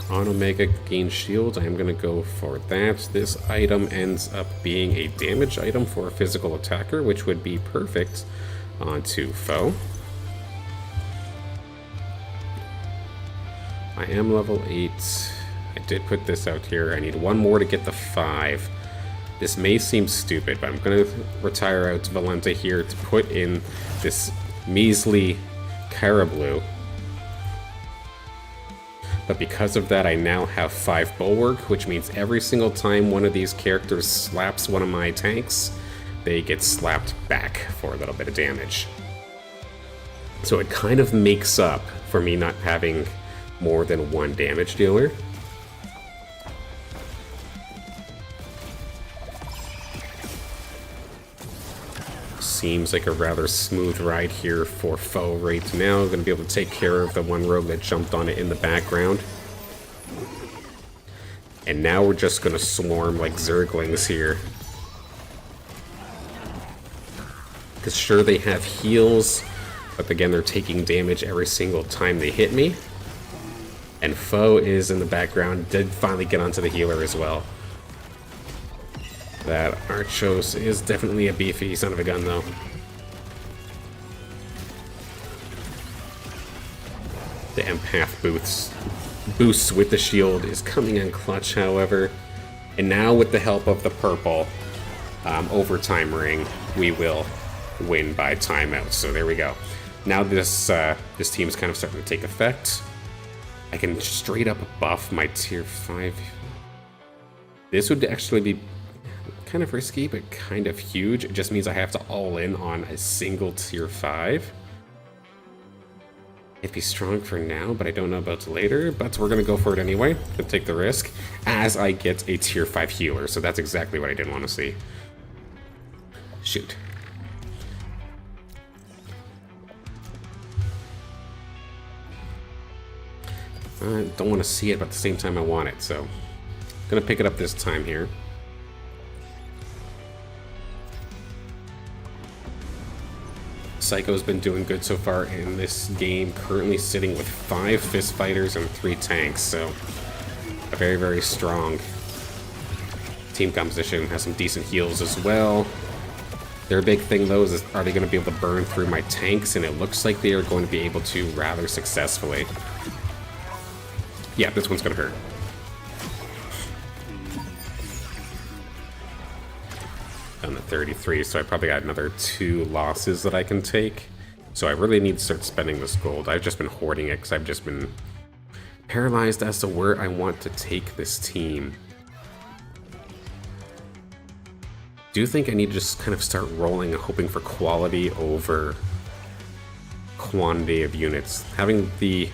On Omega gain shield, I am going to go for that. This item ends up being a damage item for a physical attacker, which would be perfect onto foe. I am level 8. I did put this out here. I need one more to get the 5. This may seem stupid, but I'm going to retire out Valenta here to put in this measly Carablu. But because of that, I now have 5 Bulwark, which means every single time one of these characters slaps one of my tanks, they get slapped back for a little bit of damage. So it kind of makes up for me not having more than one damage dealer. Seems like a rather smooth ride here for foe right now. I'm going to be able to take care of the one rogue that jumped on it in the background. And now we're just going to swarm like Zerglings here. Because sure, they have heals, but again, they're taking damage every single time they hit me. And foe is in the background, did finally get onto the healer as well. That Archos is definitely a beefy son of a gun, though. The empath boosts with the shield is coming in clutch, however. And now with the help of the purple overtime ring, we will win by timeout. So there we go. Now this team's kind of starting to take effect. I can straight up buff my tier 5. This would actually be kind of risky, but kind of huge. It just means I have to all in on a single tier 5. It'd be strong for now, but I don't know about later. But we're going to go for it anyway. Gonna take the risk as I get a tier 5 healer. So that's exactly what I didn't want to see. Shoot. I don't want to see it, but at the same time I want it, so I'm gonna pick it up this time here. Psycho's been doing good so far in this game, currently sitting with 5 fist fighters and 3 tanks, so a very, very strong team composition. Has some decent heals as well. Their big thing, though, is are they going to be able to burn through my tanks, and it looks like they are going to be able to rather successfully. Yeah, this one's gonna hurt. Down to 33, so I probably got another 2 losses that I can take. So I really need to start spending this gold. I've just been hoarding it because I've just been paralyzed as to where I want to take this team. Do you think I need to just kind of start rolling and hoping for quality over quantity of units? Having the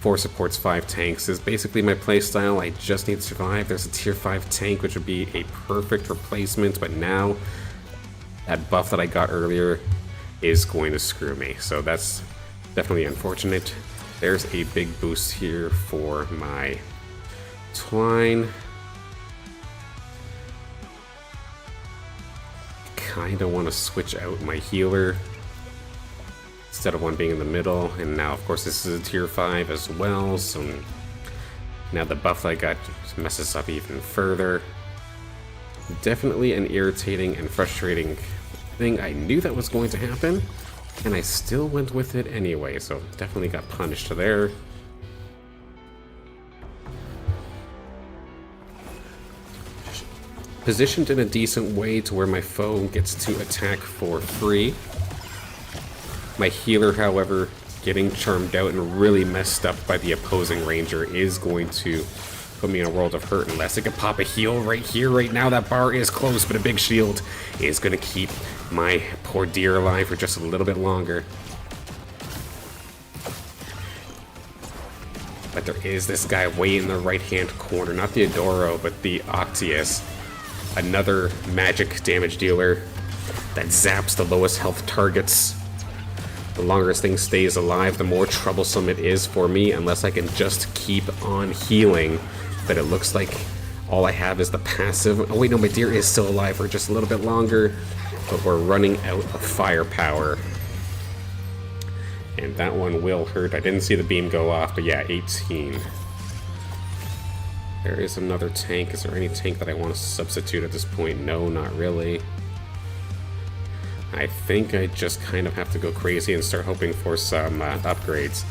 4 supports, 5 tanks is basically my playstyle. I just need to survive. There's a tier 5 tank, which would be a perfect replacement, but now that buff that I got earlier is going to screw me. So that's definitely unfortunate. There's a big boost here for my Twine. Kinda want to switch out my healer instead of one being in the middle, and now of course this is a tier 5 as well, so now the buff that I got just messes up even further. Definitely an irritating and frustrating thing. I knew that was going to happen, and I still went with it anyway, so definitely got punished there. Positioned in a decent way to where my foe gets to attack for free. My healer, however, getting charmed out and really messed up by the opposing ranger is going to put me in a world of hurt unless I can pop a heal right here, right now. That bar is close, but a big shield is going to keep my poor deer alive for just a little bit longer. But there is this guy way in the right-hand corner, not the Adoro, but the Octius. Another magic damage dealer that zaps the lowest health targets. The longer this thing stays alive, the more troublesome it is for me, unless I can just keep on healing but it looks like all I have is the passive. Oh wait, no, my deer is still alive for just a little bit longer, but we're running out of firepower. And that one will hurt. I didn't see the beam go off, but yeah, 18. There is another tank. Is there any tank that I want to substitute at this point? No, not really. I think I just kind of have to go crazy and start hoping for some upgrades.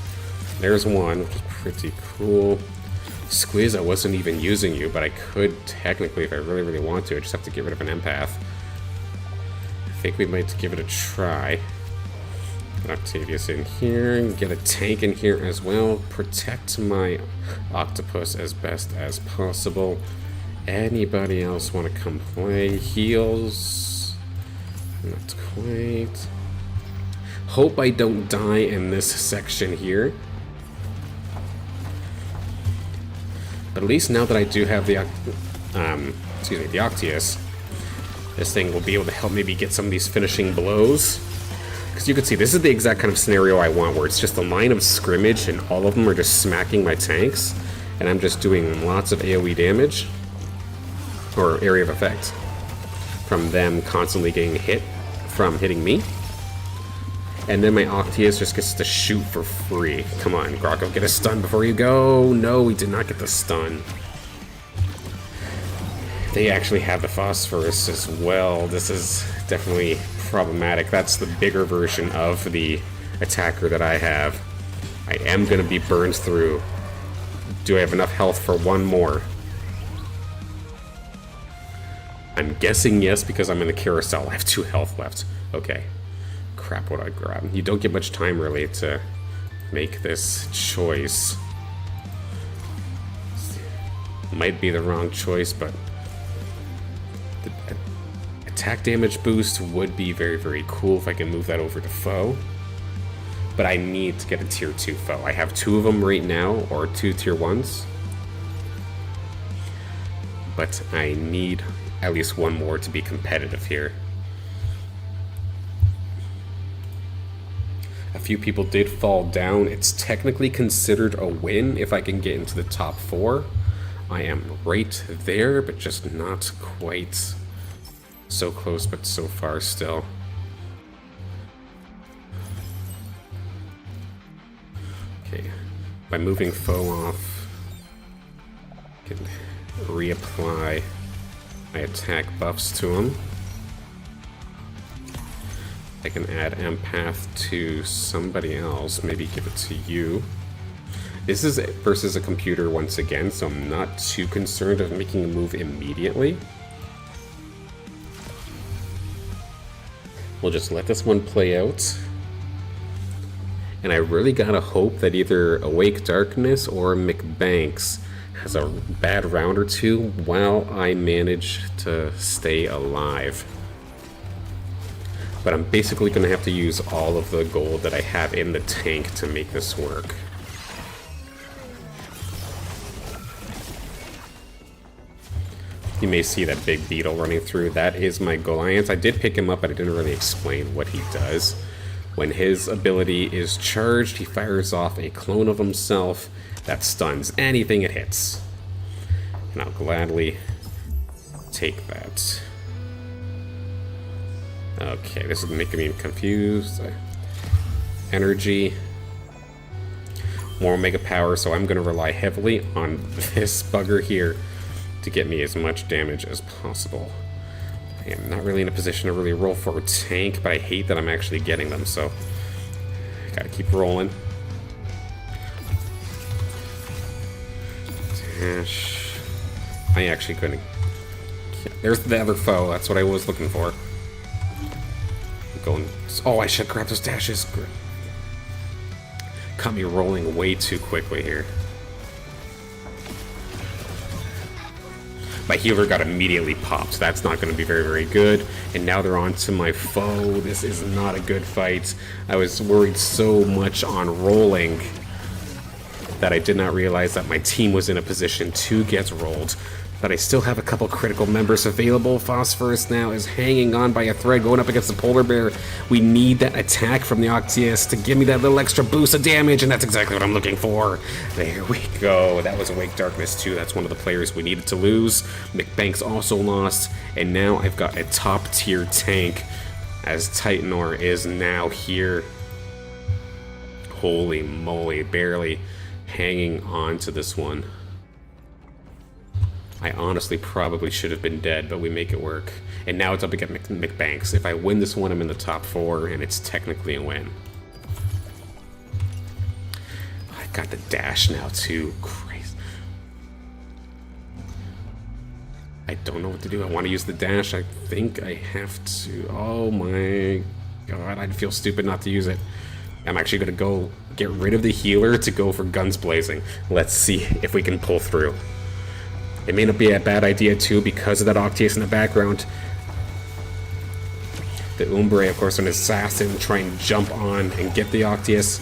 There's one, which is pretty cool. Squiz, I wasn't even using you, but I could technically, if I really, really want to. I just have to get rid of an empath. I think we might give it a try. Put Octavius in here, get a tank in here as well. Protect my octopus as best as possible. Anybody else want to come play? Heals? Not quite. Hope I don't die in this section here. But at least now that I do have the the Octius, this thing will be able to help maybe get some of these finishing blows. Because you can see, this is the exact kind of scenario I want, where it's just a line of scrimmage and all of them are just smacking my tanks, and I'm just doing lots of AoE damage, or area of effect, from them constantly getting hit from hitting me. And then my Octius just gets to shoot for free. Come on, Grocko, get a stun before you go. No, we did not get the stun. They actually have the phosphorus as well. This is definitely problematic. That's the bigger version of the attacker that I have. I am going to be burned through. Do I have enough health for one more? I'm guessing yes, because I'm in the carousel. I have 2 health left. Okay. Crap, what I grab? You don't get much time really to make this choice. Might be the wrong choice, but the attack damage boost would be very, very cool if I can move that over to foe. But I need to get a tier 2 foe. I have 2 of them right now, or 2 tier 1s. But I need at least one more to be competitive here. A few people did fall down. It's technically considered a win if I can get into the top 4. I am right there, but just not quite. So close, but so far still. Okay, by moving foe off, I can reapply my attack buffs to him. I can add empath to somebody else, maybe give it to you. This is versus a computer once again, so I'm not too concerned of making a move immediately. We'll just let this one play out. And I really gotta hope that either Awake Darkness or McBanks has a bad round or two while I manage to stay alive. But I'm basically going to have to use all of the gold that I have in the tank to make this work. You may see that big beetle running through. That is my Goliath. I did pick him up, but I didn't really explain what he does. When his ability is charged, he fires off a clone of himself that stuns anything it hits. And I'll gladly take that. Okay, this is making me confused. Energy. More Omega Power, so I'm going to rely heavily on this bugger here to get me as much damage as possible. I am not really in a position to really roll for a tank, but I hate that I'm actually getting them, so I gotta keep rolling. Dash. I actually couldn't. There's the other foe, that's what I was looking for. Going. Oh, I should grab those dashes. Caught me rolling way too quickly here. My healer got immediately popped. That's not going to be very, very good. And now they're on to my foe. This is not a good fight. I was worried so much on rolling that I did not realize that my team was in a position to get rolled. But I still have a couple critical members available. Phosphorus now is hanging on by a thread, going up against the polar bear. We need that attack from the Octius to give me that little extra boost of damage, and that's exactly what I'm looking for. There we go. That was Awake Darkness too. That's one of the players we needed to lose. McBanks also lost, and now I've got a top tier tank as Titanor is now here. Holy moly, barely hanging on to this one. I honestly probably should have been dead, but we make it work. And now it's up against McBanks. If I win this one, I'm in the top 4, and it's technically a win. I got the dash now, too. Christ. I don't know what to do. I want to use the dash. I think I have to. Oh my god, I'd feel stupid not to use it. I'm actually going to go get rid of the healer to go for Guns Blazing. Let's see if we can pull through. It may not be a bad idea, too, because of that Octius in the background. The Umbre, of course, an assassin, try and jump on and get the Octius.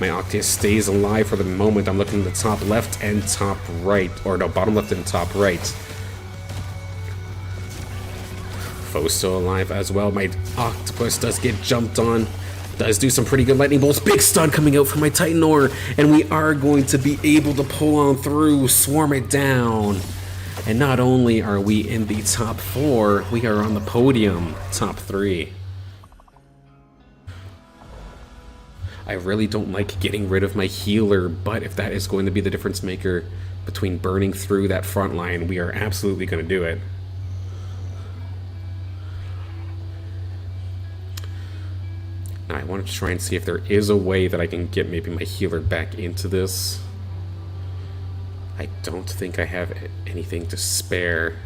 My Octius stays alive for the moment. I'm looking at the top left and top right. Or no, bottom left and top right. Foe's still alive as well. My Octopus does get jumped on. Does do some pretty good lightning bolts. Big stun coming out from my Titanor. And we are going to be able to pull on through, swarm it down. And not only are we in the top 4, we are on the podium, top 3. I really don't like getting rid of my healer, but if that is going to be the difference maker between burning through that front line, we are absolutely going to do it. Now, I wanted to try and see if there is a way that I can get maybe my healer back into this. I don't think I have anything to spare.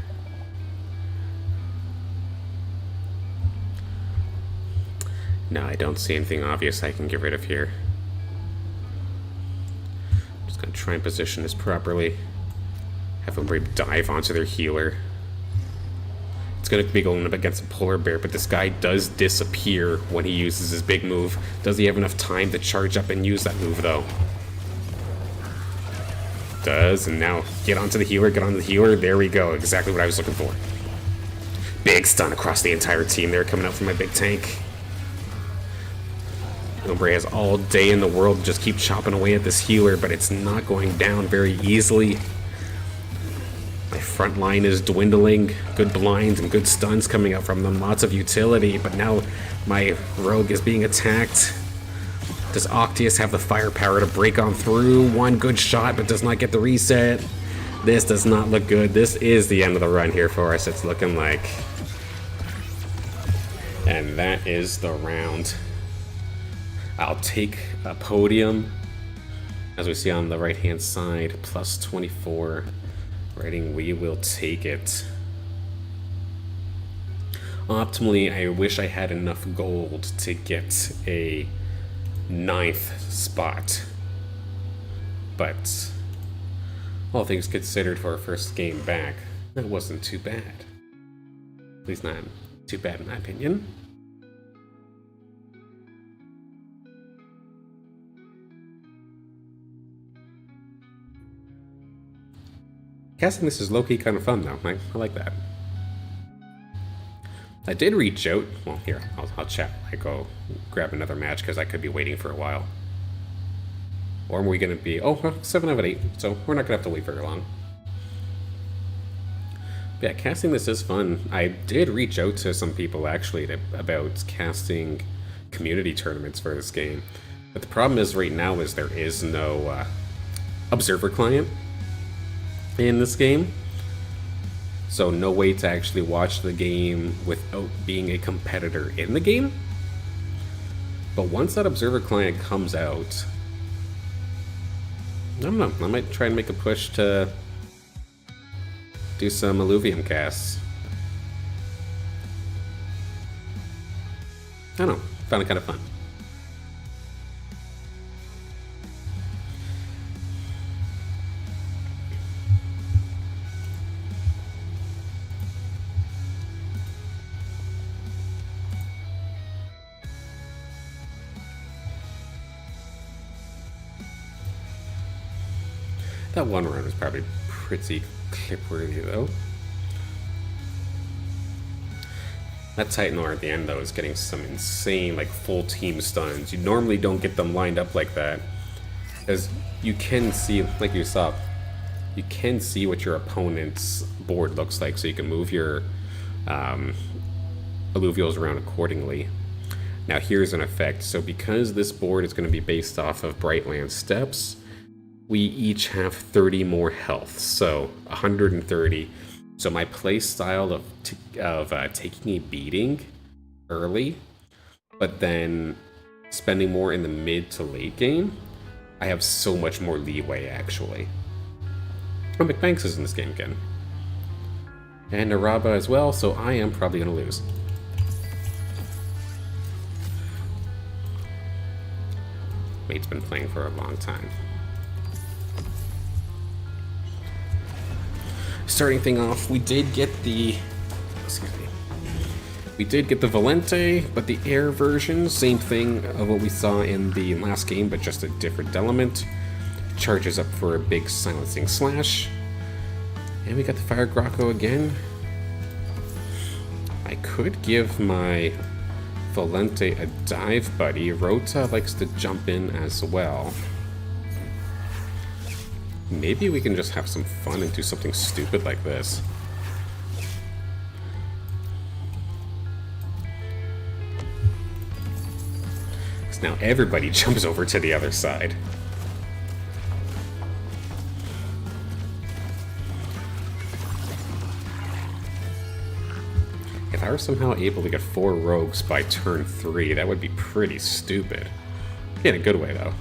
No, I don't see anything obvious I can get rid of here. I'm just going to try and position this properly. Have them dive onto their healer. It's going to be going up against a polar bear, but this guy does disappear when he uses his big move. Does he have enough time to charge up and use that move, though? Does, and now get onto the healer, get on the healer. There we go, exactly what I was looking for. Big stun across the entire team there, coming out from my big tank. Umbre has all day in the world to just keep chopping away at this healer, but it's not going down very easily. My front line is dwindling. Good blinds and good stuns coming out from them. Lots of utility, but now my rogue is being attacked. Does Octius have the firepower to break on through? One good shot, but does not get the reset. This does not look good. This is the end of the run here for us, it's looking like. And that is the round. I'll take a podium, as we see on the right-hand side, plus 24. Rating, we will take it. Optimally, I wish I had enough gold to get a 9th spot. But all things considered for our first game back, that wasn't too bad. At least not too bad in my opinion. Casting this is low-key kind of fun, though. I like that. I did reach out. Well, here, I'll chat. I go grab another match because I could be waiting for a while. Or are we going to be... Oh, well, 7 out of 8, so we're not going to have to wait very long. But yeah, casting this is fun. I did reach out to some people, actually, about casting community tournaments for this game. But the problem is, right now, is there is no observer client in this game, so no way to actually watch the game without being a competitor in the game. But once that observer client comes out, I don't know, I might try and make a push to do some Illuvium casts. I don't know, found it kind of fun. That one run was probably pretty clip-worthy, though. That Titan Lord at the end, though, is getting some insane, like, full team stuns. You normally don't get them lined up like that. As you can see, like you saw, you can see what your opponent's board looks like, so you can move your Illuvials around accordingly. Now here's an effect. So because this board is going to be based off of Brightland Steps, we each have 30 more health, so 130. So my play style of taking a beating early, but then spending more in the mid to late game, I have so much more leeway, actually. Oh, McBanks is in this game again. And Naraba as well, so I am probably going to lose. Wade's been playing for a long time. Starting thing off, we did get the... Excuse me. We did get the Valente, but the air version, same thing of what we saw in the last game, but just a different element. Charges up for a big silencing slash. And we got the Fire Grocko again. I could give my Valente a dive buddy. Rota likes to jump in as well. Maybe we can just have some fun and do something stupid like this. Because now everybody jumps over to the other side. If I were somehow able to get 4 rogues by turn 3, that would be pretty stupid. In a good way, though.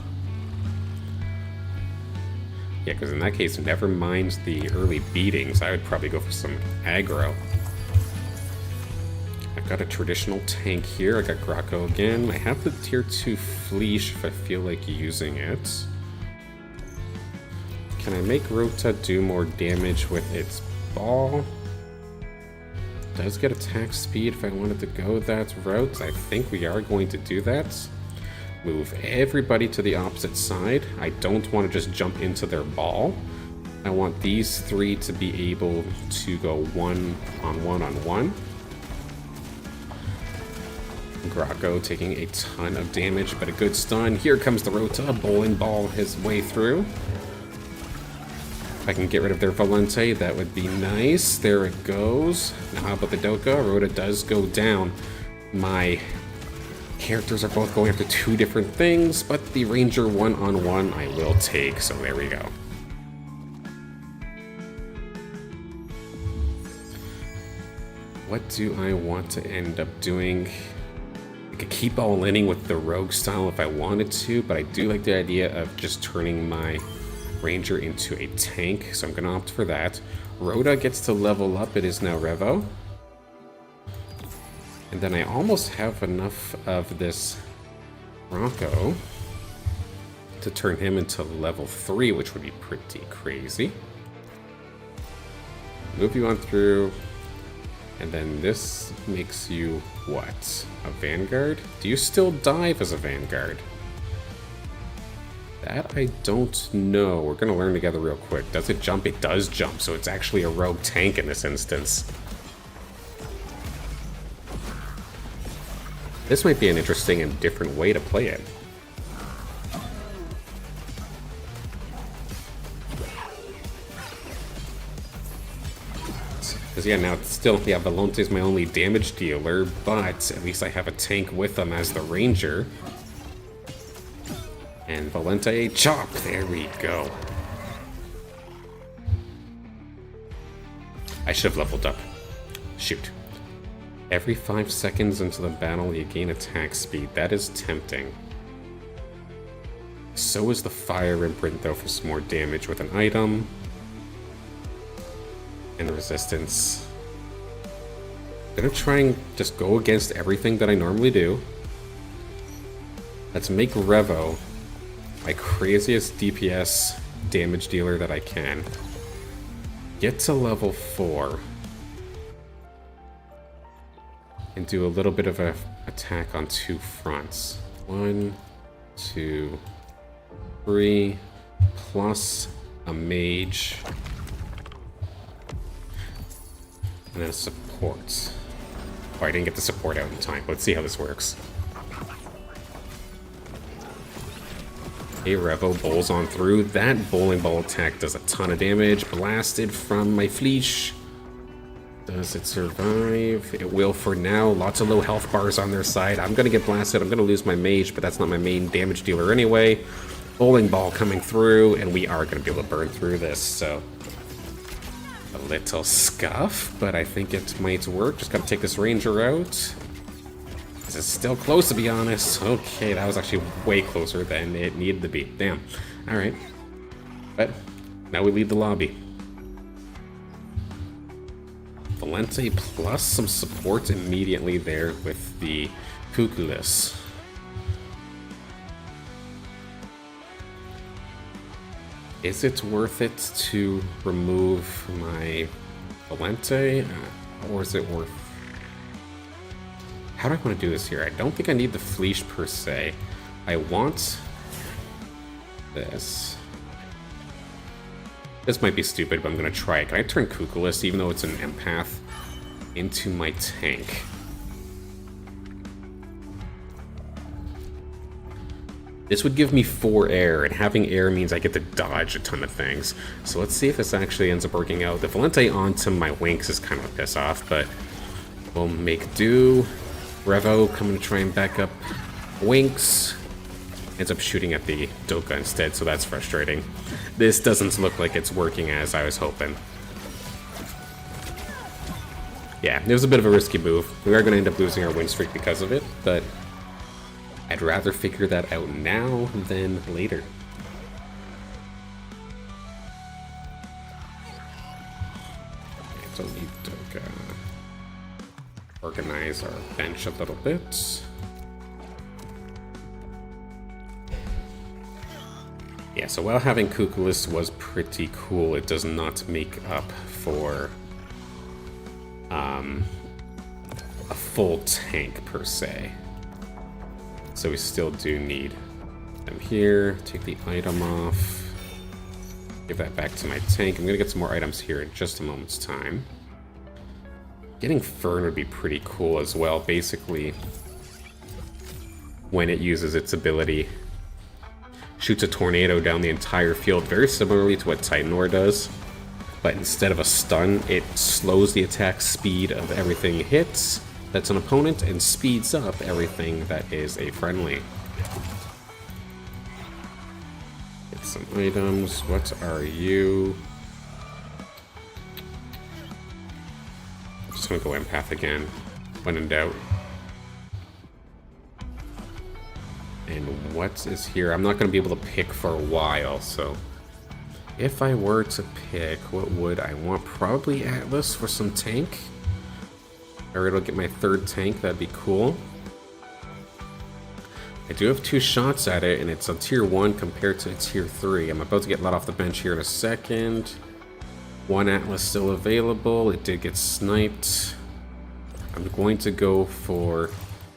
Yeah, because in that case, never mind the early beatings, I would probably go for some aggro. I've got a traditional tank here. I got Grocko again. I have the tier 2 Fleesh if I feel like using it. Can I make Rota do more damage with its ball? Does get attack speed if I wanted to go that route. I think we are going to do that. Move everybody to the opposite side. I don't want to just jump into their ball. I want these 3 to be able to go 1-on-1-on-1. Grocko taking a ton of damage, but a good stun. Here comes the Rota, bowling ball his way through. If I can get rid of their Valente, that would be nice. There it goes. Now how about the Doka? Rota does go down. My characters are both going after 2 different things, but the Ranger 1-on-1 I will take, so there we go. What do I want to end up doing? I could keep all-inning with the rogue style if I wanted to, but I do like the idea of just turning my Ranger into a tank, so I'm going to opt for that. Rhoda gets to level up. It is now Revo. And then I almost have enough of this Bronco to turn him into level 3, which would be pretty crazy. Move you on through. And then this makes you what? A Vanguard? Do you still dive as a Vanguard? That I don't know. We're going to learn together real quick. Does it jump? It does jump, so it's actually a rogue tank in this instance. This might be an interesting and different way to play it. Because yeah, now it's still, yeah, Valente is my only damage dealer, but at least I have a tank with them as the Ranger. And Valente, chop! There we go. I should have leveled up. Shoot. Every 5 seconds into the battle, you gain attack speed. That is tempting. So is the Fire Imprint, though, for some more damage with an item. And the Resistance. I'm gonna try and just go against everything that I normally do. Let's make Revo my craziest DPS damage dealer that I can. Get to level 4. And do a little bit of an attack on 2 fronts. 1, 2, 3, plus a mage. And then support. Oh, I didn't get the support out in time. Let's see how this works. A Revo bowls on through. That bowling ball attack does a ton of damage. Blasted from my Fleesh. Does it survive? It will for now. Lots of low health bars on their side. I'm gonna get blasted. I'm gonna lose my mage, but that's not my main damage dealer anyway. Bowling ball coming through, and we are gonna be able to burn through this, so... a little scuff, but I think it might work. Just gotta take this ranger out. This is still close, to be honest. Okay, that was actually way closer than it needed to be. Damn. Alright. But, now we leave the lobby. Valente plus some support immediately there with the Cuculus. Is it worth it to remove my Valente? Or is it worth... How do I want to do this here? I don't think I need the Fleesh per se. I want this. This might be stupid, but I'm going to try it. Can I turn Cuculus, even though it's an empath, into my tank? This would give me 4 air, and having air means I get to dodge a ton of things. So let's see if this actually ends up working out. The Valente onto my Winx is kind of a piss off, but we'll make do. Revo coming to try and back up Winx. Ends up shooting at the Doka instead, so that's frustrating. This doesn't look like it's working as I was hoping. Yeah, it was a bit of a risky move. We are going to end up losing our win streak because of it, but I'd rather figure that out now than later. Okay, so we need to organize our bench a little bit. Yeah, so while having Cuculus was pretty cool, it does not make up for a full tank per se. So we still do need them here. Take the item off. Give that back to my tank. I'm gonna get some more items here in just a moment's time. Getting Fern would be pretty cool as well. Basically, when it uses its ability, shoots a tornado down the entire field, very similarly to what Titanor does. But instead of a stun, it slows the attack speed of everything it hits that's an opponent and speeds up everything that is a friendly. Get some items. What are you? I'm just gonna go empath again, when in doubt. And what is here? I'm not going to be able to pick for a while, so... If I were to pick, what would I want? Probably Atlas for some tank. Or it'll get my 3rd tank, that'd be cool. I do have 2 shots at it, and it's a tier 1 compared to a tier 3. I'm about to get let off the bench here in a second. 1 Atlas still available. It did get sniped. I'm going to go for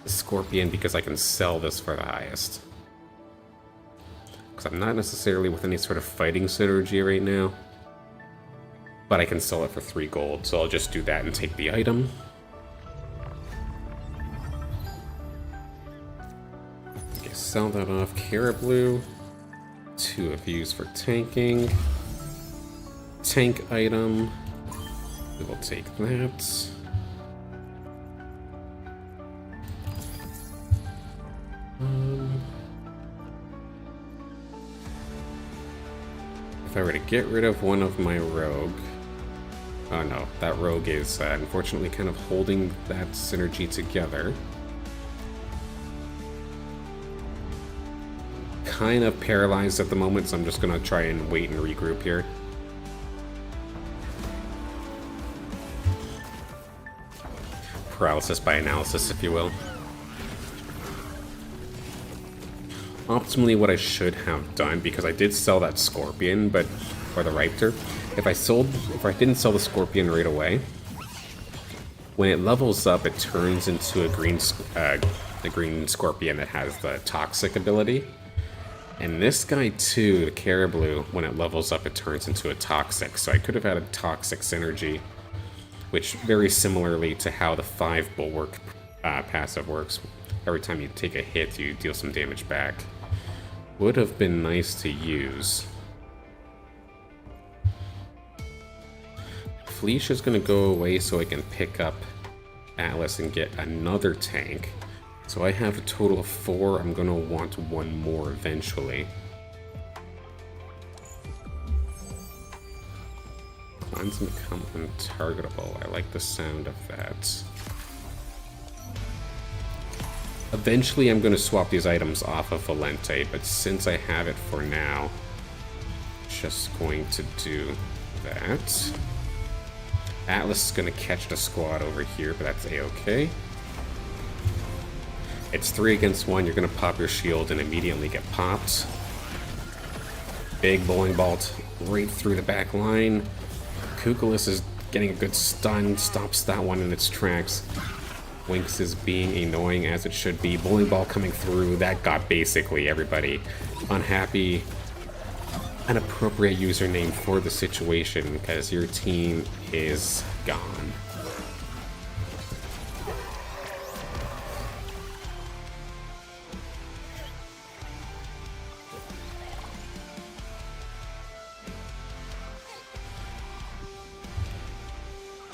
the Scorpion because I can sell this for the highest. Because I'm not necessarily with any sort of fighting synergy right now. But I can sell it for 3 gold, so I'll just do that and take the item. Okay, sell that off. Caribou. 2 of these for tanking. Tank item. We will take that. If I were to get rid of one of my rogue... Oh no, that rogue is unfortunately kind of holding that synergy together. Kind of paralyzed at the moment, so I'm just gonna try and wait and regroup here. Paralysis by analysis, if you will. Optimally, what I should have done, because I did sell that Scorpion, or the Raptor, if I didn't sell the Scorpion right away, when it levels up, it turns into a green Scorpion that has the Toxic ability. And this guy too, the Caribou, when it levels up, it turns into a Toxic. So I could have had a Toxic synergy which very similarly to how the 5 Bulwark passive works. Every time you take a hit, you deal some damage back. Would have been nice to use. Fleesh is going to go away so I can pick up Atlas and get another tank. So I have a total of 4. I'm going to want one more eventually. Cleanse and become untargetable. I like the sound of that. Eventually I'm going to swap these items off of Valente, but since I have it for now, just going to do that. Atlas is going to catch the squad over here, but that's a-okay. It's 3 against 1. You're going to pop your shield and immediately get popped. Big bowling bolt right through the back line. Kukulus is getting a good stun, stops that one in its tracks. Winx is being annoying as it should be. Bowling ball coming through, that got basically everybody unhappy. An appropriate username for the situation because your team is gone.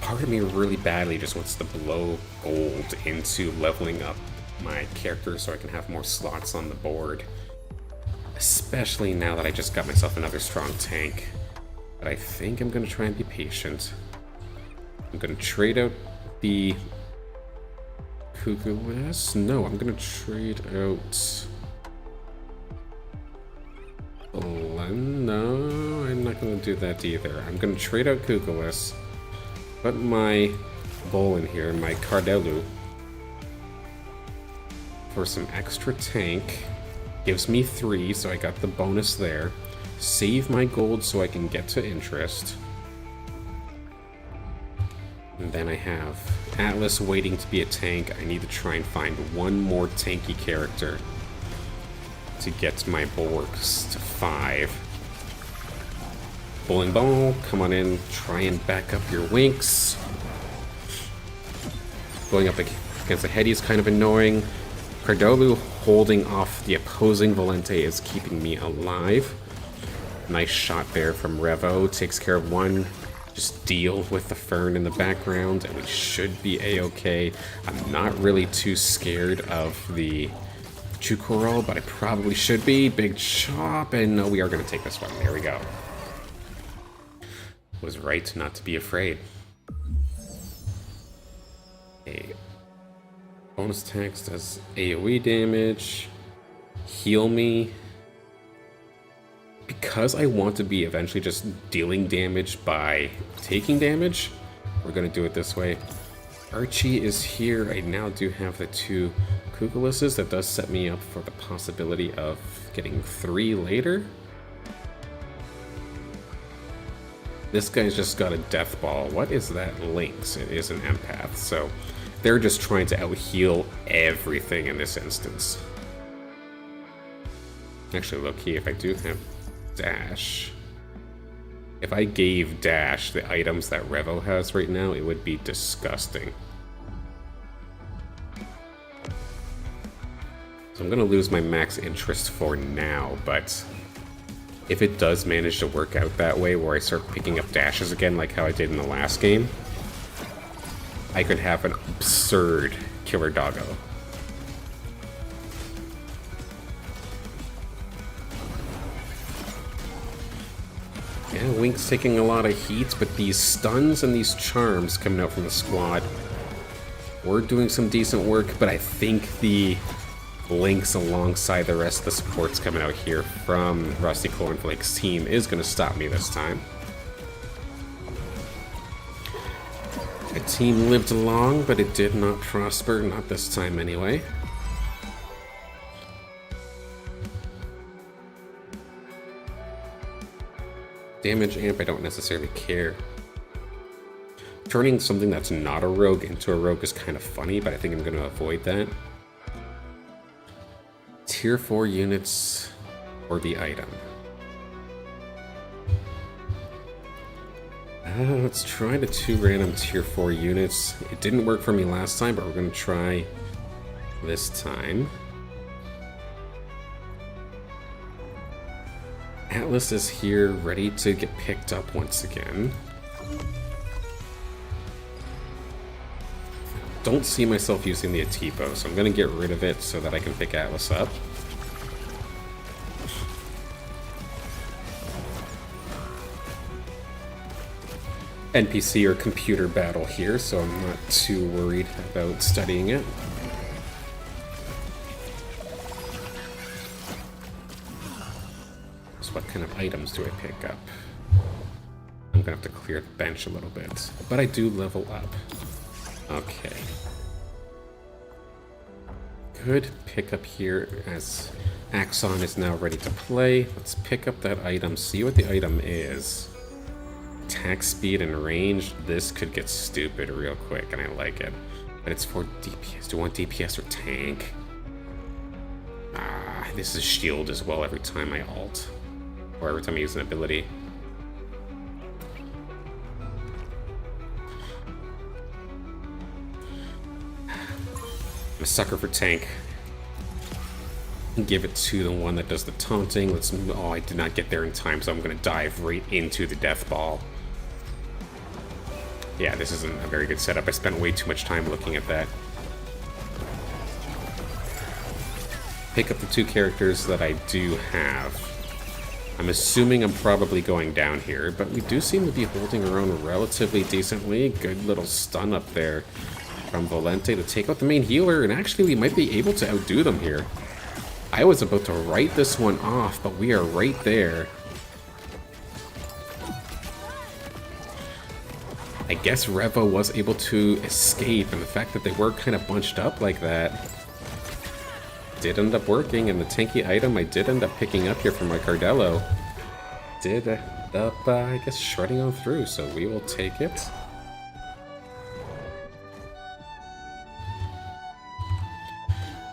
Part of me really badly just wants to blow gold into leveling up my character so I can have more slots on the board. Especially now that I just got myself another strong tank. But I think I'm going to try and be patient. I'm going to trade out the Kukulus. No, I'm going to trade out... No, I'm not going to do that either. I'm going to trade out Kukulus. Put my bowl in here, my Cardelu, for some extra tank. Gives me 3, so I got the bonus there. Save my gold so I can get to interest. And then I have Atlas waiting to be a tank. I need to try and find one more tanky character to get my bulwarks to 5. Bowling ball, come on in, try and back up your Winx. Going up against the heady is kind of annoying. Cardolu holding off the opposing Valente is keeping me alive. Nice shot there from Revo, takes care of one. Just deal with the Fern in the background and we should be a-okay. I'm not really too scared of the Chukorol, but I probably should be. Big chop, and no, we are going to take this one. There we go. Was right not to be afraid. Okay. Bonus attacks does AoE damage. Heal me. Because I want to be eventually just dealing damage by taking damage, we're going to do it this way. Archie is here. I now do have the 2 Kukuluses. That does set me up for the possibility of getting 3 later. This guy's just got a death ball. What is that? Lynx. It is an empath. So they're just trying to out-heal everything in this instance. Actually, low-key, if I do have Dash... If I gave Dash the items that Revo has right now, it would be disgusting. So I'm going to lose my max interest for now, but... if it does manage to work out that way, where I start picking up dashes again like how I did in the last game, I could have an absurd killer doggo. Yeah, Winx taking a lot of heat, but these stuns and these charms coming out from the squad, we're doing some decent work, but I think the Lynx alongside the rest of the supports coming out here from Rusty Cornflake's team is going to stop me this time. The team lived long, but it did not prosper, not this time anyway. Damage amp, I don't necessarily care. Turning something that's not a rogue into a rogue is kind of funny, but I think I'm going to avoid that. Tier 4 units for the item. Let's try the 2 random tier 4 units. It didn't work for me last time, but we're going to try this time. Atlas is here, ready to get picked up once again. Don't see myself using the Atipo, so I'm going to get rid of it so that I can pick Atlas up. NPC or computer battle here, so I'm not too worried about studying it. So what kind of items do I pick up? I'm gonna have to clear the bench a little bit, but I do level up. Okay. Good pickup here as Axon is now ready to play. Let's pick up that item, see what the item is. Attack speed and range, this could get stupid real quick, and I like it. But it's for DPS. Do I want DPS or tank? Ah, this is shield as well every time I ult. Or every time I use an ability. I'm a sucker for tank. Give it to the one that does the taunting. Let's. Oh, I did not get there in time, so I'm going to dive right into the death ball. Yeah, this isn't a very good setup. I spent way too much time looking at that. Pick up the 2 characters that I do have. I'm assuming I'm probably going down here, but we do seem to be holding our own relatively decently. Good little stun up there from Volente to take out the main healer, and actually we might be able to outdo them here. I was about to write this one off, but we are right there. I guess Revo was able to escape, and the fact that they were kind of bunched up like that did end up working, and the tanky item I did end up picking up here from my Cardello did end up, I guess, shredding on through, so we will take it.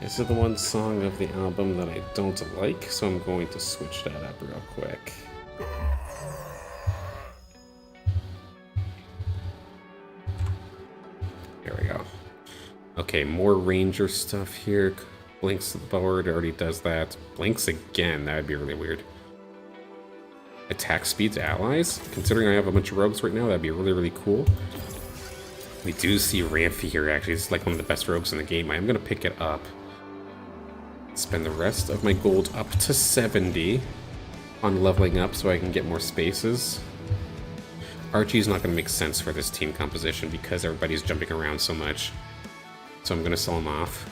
This is the one song of the album that I don't like, so I'm going to switch that up real quick. There we go. Okay, more ranger stuff here. Blinks the board, already does that. Blinks again, that would be really weird. Attack speeds allies? Considering I have a bunch of rogues right now, that'd be really, really cool. We do see Ramphy here, actually. It's like one of the best rogues in the game. I am going to pick it up. Spend the rest of my gold up to 70 on leveling up so I can get more spaces. Archie's not going to make sense for this team composition because everybody's jumping around so much. So I'm going to sell him off.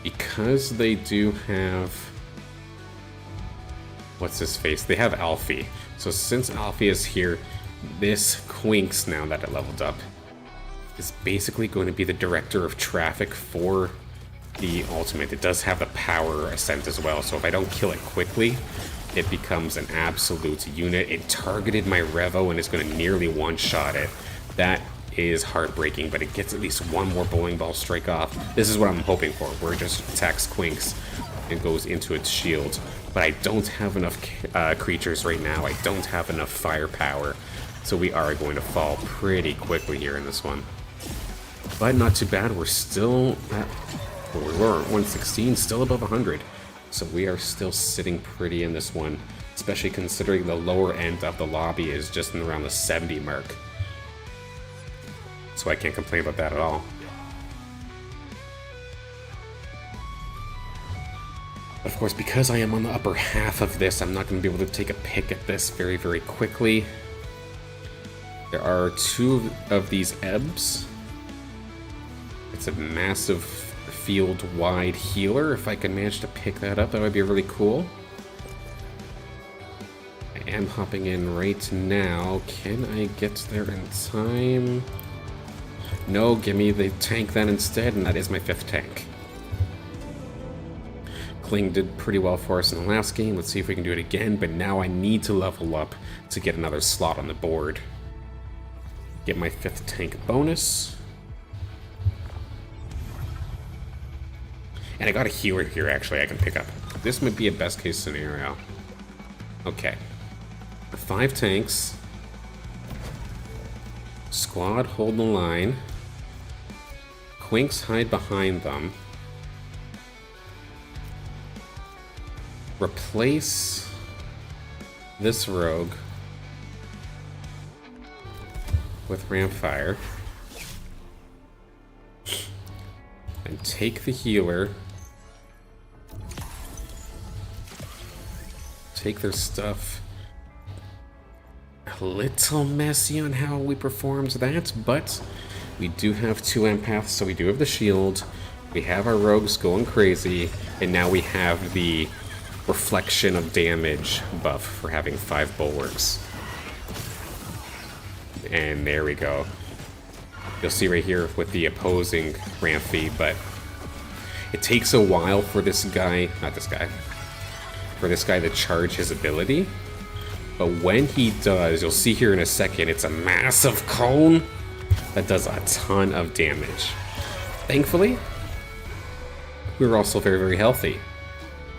Because they do have... What's his face? They have Alfie. So since Alfie is here, this Quinks, now that it leveled up, is basically going to be the director of traffic for the ultimate. It does have the power ascent as well, so if I don't kill it quickly, it becomes an absolute unit. It targeted my Revo and is going to nearly one-shot it. That is heartbreaking, but it gets at least one more bowling ball strike off. This is what I'm hoping for, where it just attacks Quinks and goes into its shield. But I don't have enough creatures right now. I don't have enough firepower, so we are going to fall pretty quickly here in this one. But not too bad. We're still at... Well, we were at 116, still above 100. So we are still sitting pretty in this one, especially considering the lower end of the lobby is just in around the 70 mark. So I can't complain about that at all. But of course, because I am on the upper half of this, I'm not going to be able to take a pick at this very, very quickly. There are 2 of these ebbs. It's a massive field-wide healer. If I can manage to pick that up, that would be really cool. I am hopping in right now. Can I get there in time? No, give me the tank then instead, and that is my 5th tank. Kling did pretty well for us in the last game. Let's see if we can do it again, but now I need to level up to get another slot on the board. Get my 5th tank bonus. And I got a healer here, actually, I can pick up. This might be a best case scenario. Okay. 5 tanks. Squad hold the line. Quinks hide behind them. Replace this rogue with Ramfire. And take the healer. Take their stuff. A little messy on how we performed that, but we do have 2 empaths, so we do have the shield. We have our rogues going crazy, and now we have the reflection of damage buff for having 5 bulwarks. And there we go. You'll see right here with the opposing ramp feed, but it takes a while for this guy, for this guy to charge his ability. But when he does, you'll see here in a second, it's a massive cone that does a ton of damage. Thankfully, we were also very, very healthy.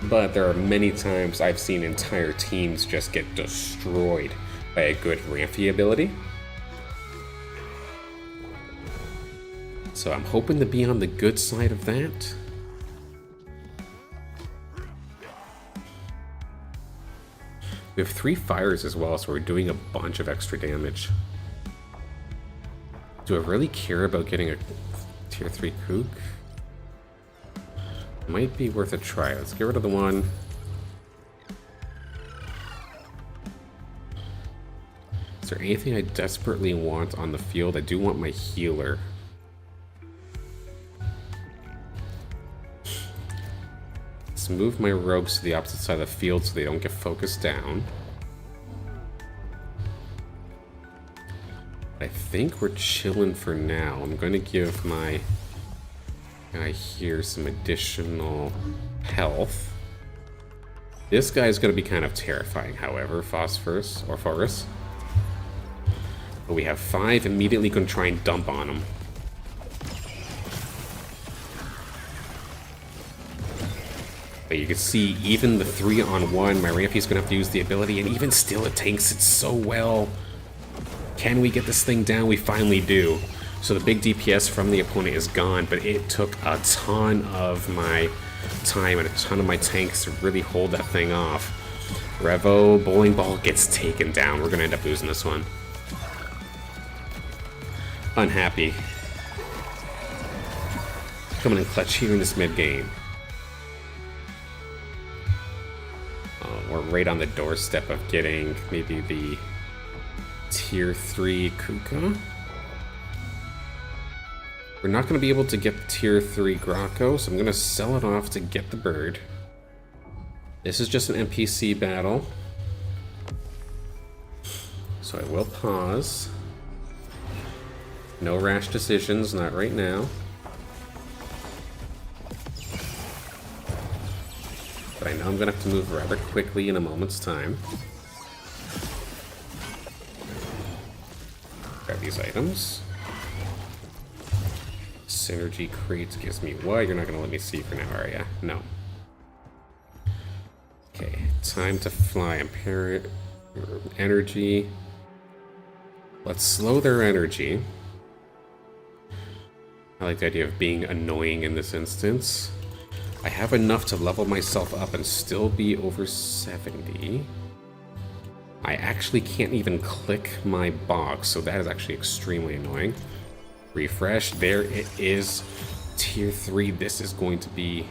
But there are many times I've seen entire teams just get destroyed by a good Ramfy ability. So I'm hoping to be on the good side of that. We have 3 fires as well, so we're doing a bunch of extra damage. Do I really care about getting a tier 3 Kook? Might be worth a try. Let's get rid of the one. Is there anything I desperately want on the field? I do want my healer. Let's move my rogues to the opposite side of the field so they don't get focused down. I think we're chilling for now. I'm going to give my guy here some additional health. This guy is going to be kind of terrifying, however, Phosphorus or Forest. But we have 5 immediately going to try and dump on him. But you can see even the 3-on-1, my Rampy's going to have to use the ability, and even still it tanks it so well. Can we get this thing down? We finally do. So the big DPS from the opponent is gone, but it took a ton of my time and a ton of my tanks to really hold that thing off. Revo, Bowling Ball gets taken down. We're going to end up losing this one. Unhappy. Coming in clutch here in this mid-game. We're right on the doorstep of getting maybe the tier 3 Kuka. We're not going to be able to get the tier 3 Graco, so I'm going to sell it off to get the bird. This is just an NPC battle. So I will pause. No rash decisions, not right now. But I know I'm going to have to move rather quickly in a moment's time. Grab these items. Synergy crate gives me what? You're not going to let me see for now, are you? No. Okay, time to fly. Impair energy. Let's slow their energy. I like the idea of being annoying in this instance. I have enough to level myself up and still be over 70. I actually can't even click my box, so that is actually extremely annoying. Refresh. There it is. Tier 3. This is going to be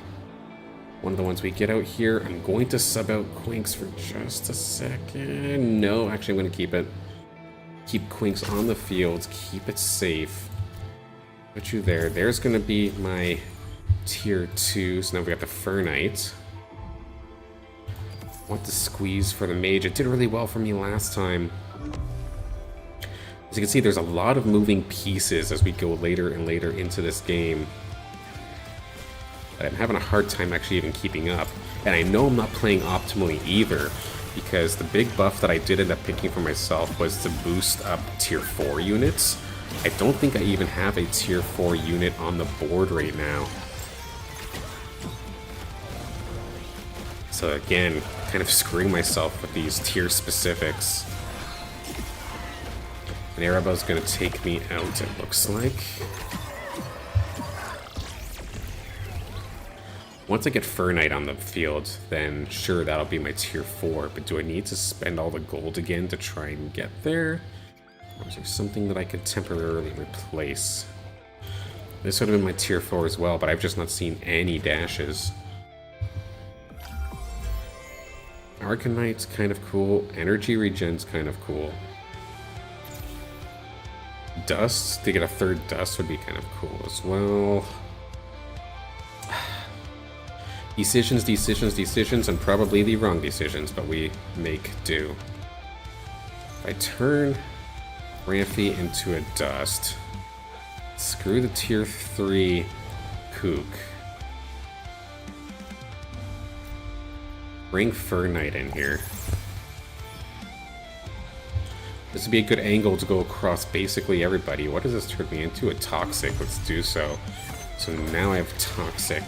one of the ones we get out here. I'm going to sub out Quinks for just a second. No, actually I'm going to keep it. Keep Quinks on the field. Keep it safe. Put you there. There's going to be my tier 2. So now we got the Fur Knight. Want to squeeze for the mage. It did really well for me last time. As you can see, there's a lot of moving pieces as we go later and later into this game. I'm having a hard time actually even keeping up. And I know I'm not playing optimally either, because the big buff that I did end up picking for myself was to boost up tier 4 units. I don't think I even have a tier 4 unit on the board right now. So again, kind of screwing myself with these tier specifics. And Erebel's gonna take me out, it looks like. Once I get Fur Knight on the field, then sure, that'll be my tier 4. But do I need to spend all the gold again to try and get there? Or is there something that I could temporarily replace? This would have been my tier 4 as well, but I've just not seen any dashes. Arcanite's kind of cool. Energy regen's kind of cool. Dust, to get a 3rd dust would be kind of cool as well. Decisions, decisions, decisions, and probably the wrong decisions, but we make do. If I turn Ramphy into a dust, screw the tier 3 Kook. Bring Fur Knight in here. This would be a good angle to go across basically everybody. What does this turn me into? A Toxic. Let's do so. So now I have Toxic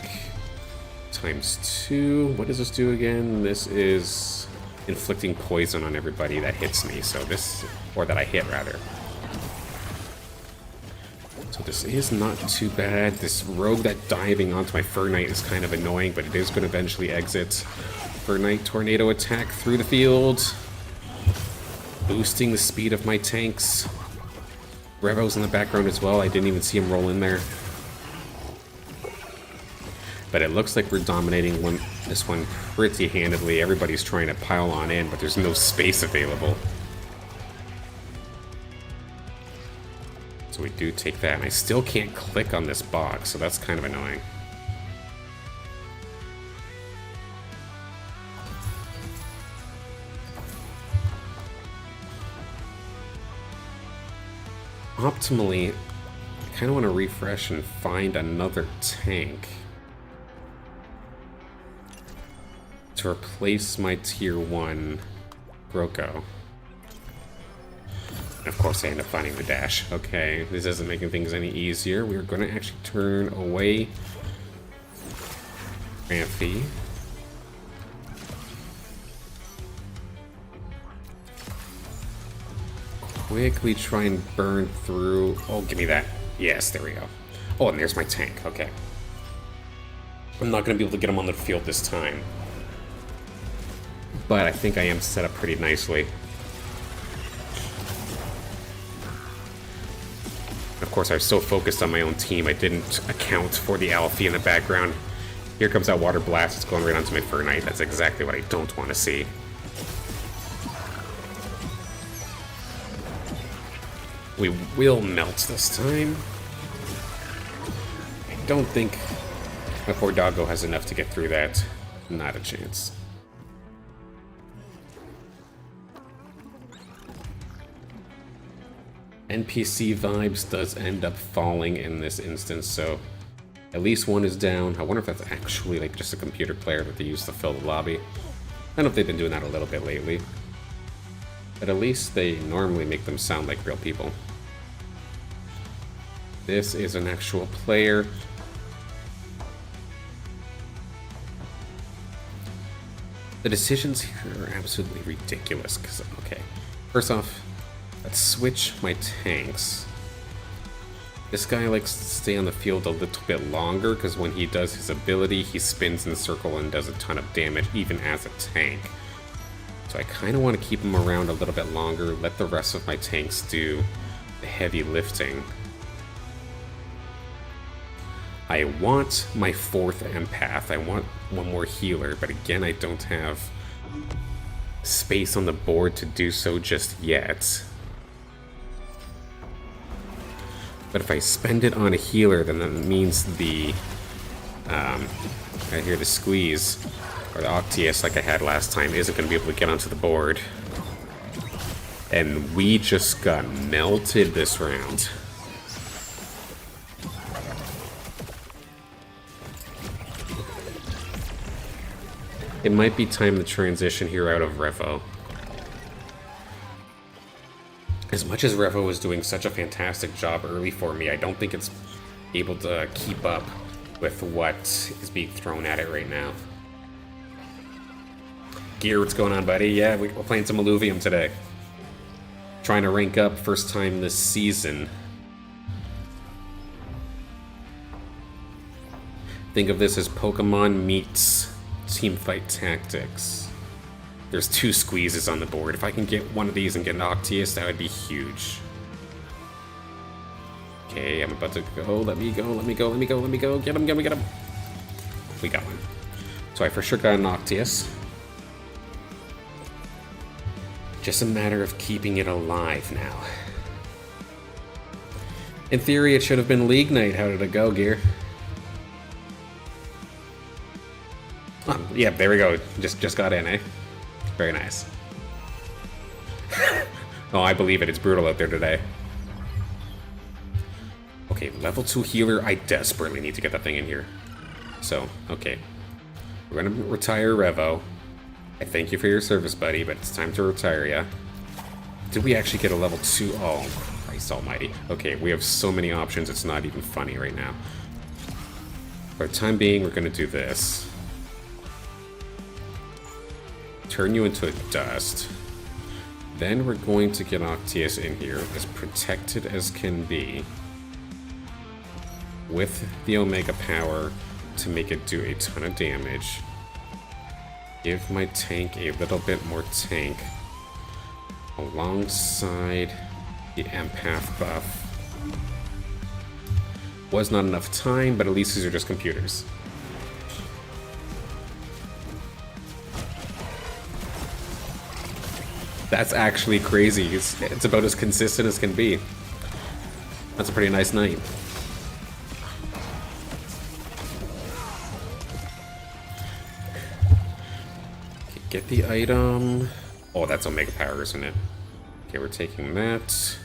times 2. What does this do again? This is inflicting poison on everybody that hits me. So this, or that I hit rather. So this is not too bad. This rogue that diving onto my Fur Knight is kind of annoying, but it is going to eventually exit. Fur Knight tornado attack through the field. Boosting the speed of my tanks. Revo's in the background as well. I didn't even see him roll in there. But it looks like we're dominating this one pretty handedly. Everybody's trying to pile on in, but there's no space available. So we do take that. And I still can't click on this box, so that's kind of annoying. Optimally, I kind of want to refresh and find another tank to replace my tier 1 Groko. And of course I end up finding the dash. Okay, this isn't making things any easier. We're going to actually turn away Ramphy. Quickly try and burn through. Oh, give me that. Yes, there we go. Oh, and there's my tank. Okay. I'm not going to be able to get him on the field this time. But I think I am set up pretty nicely. Of course, I was so focused on my own team, I didn't account for the Alfie in the background. Here comes that Water Blast. It's going right onto my Fur Knight. That's exactly what I don't want to see. We will melt this time. I don't think my poor doggo has enough to get through that. Not a chance. NPC vibes does end up falling in this instance, so at least one is down. I wonder if that's actually like just a computer player that they use to fill the lobby. I don't know if they've been doing that a little bit lately. But at least they normally make them sound like real people. This is an actual player. The decisions here are absolutely ridiculous. Because, okay, first off, let's switch my tanks. This guy likes to stay on the field a little bit longer because when he does his ability, he spins in a circle and does a ton of damage, even as a tank. So I kind of want to keep him around a little bit longer, let the rest of my tanks do the heavy lifting. I want my 4th empath. I want one more healer, but again, I don't have space on the board to do so just yet. But if I spend it on a healer, then that means the I hear the squeeze, or the Octius like I had last time, isn't going to be able to get onto the board. And we just got melted this round. It might be time to transition here out of Revo. As much as Revo was doing such a fantastic job early for me, I don't think it's able to keep up with what is being thrown at it right now. Gear, what's going on, buddy? Yeah, we're playing some Illuvium today. Trying to rank up first time this season. Think of this as Pokemon meets teamfight tactics. There's 2 squeezes on the board. If I can get one of these and get an Octius, that would be huge. Okay, I'm about to go. Let me go, let me go, let me go, let me go. Get him, get him, get him. We got one. So I for sure got an Octius. Just a matter of keeping it alive now. In theory, it should have been League Night. How did it go, Gear? Oh, yeah, there we go. Just got in, eh? Very nice. Oh, I believe it. It's brutal out there today. Okay, level 2 healer. I desperately need to get that thing in here. So, okay. We're gonna retire Revo. I thank you for your service, buddy, but it's time to retire ya. Did we actually get a level 2? Oh, Christ almighty. Okay, we have so many options, it's not even funny right now. For the time being, we're gonna do this. Turn you into a dust. Then we're going to get Octius in here, as protected as can be, with the Omega power to make it do a ton of damage. Give my tank a little bit more tank alongside the empath buff. Was not enough time, but at least these are just computers. That's actually crazy. It's about as consistent as can be. That's a pretty nice night. Okay, get the item. Oh, that's Omega Power, isn't it? Okay, we're taking that.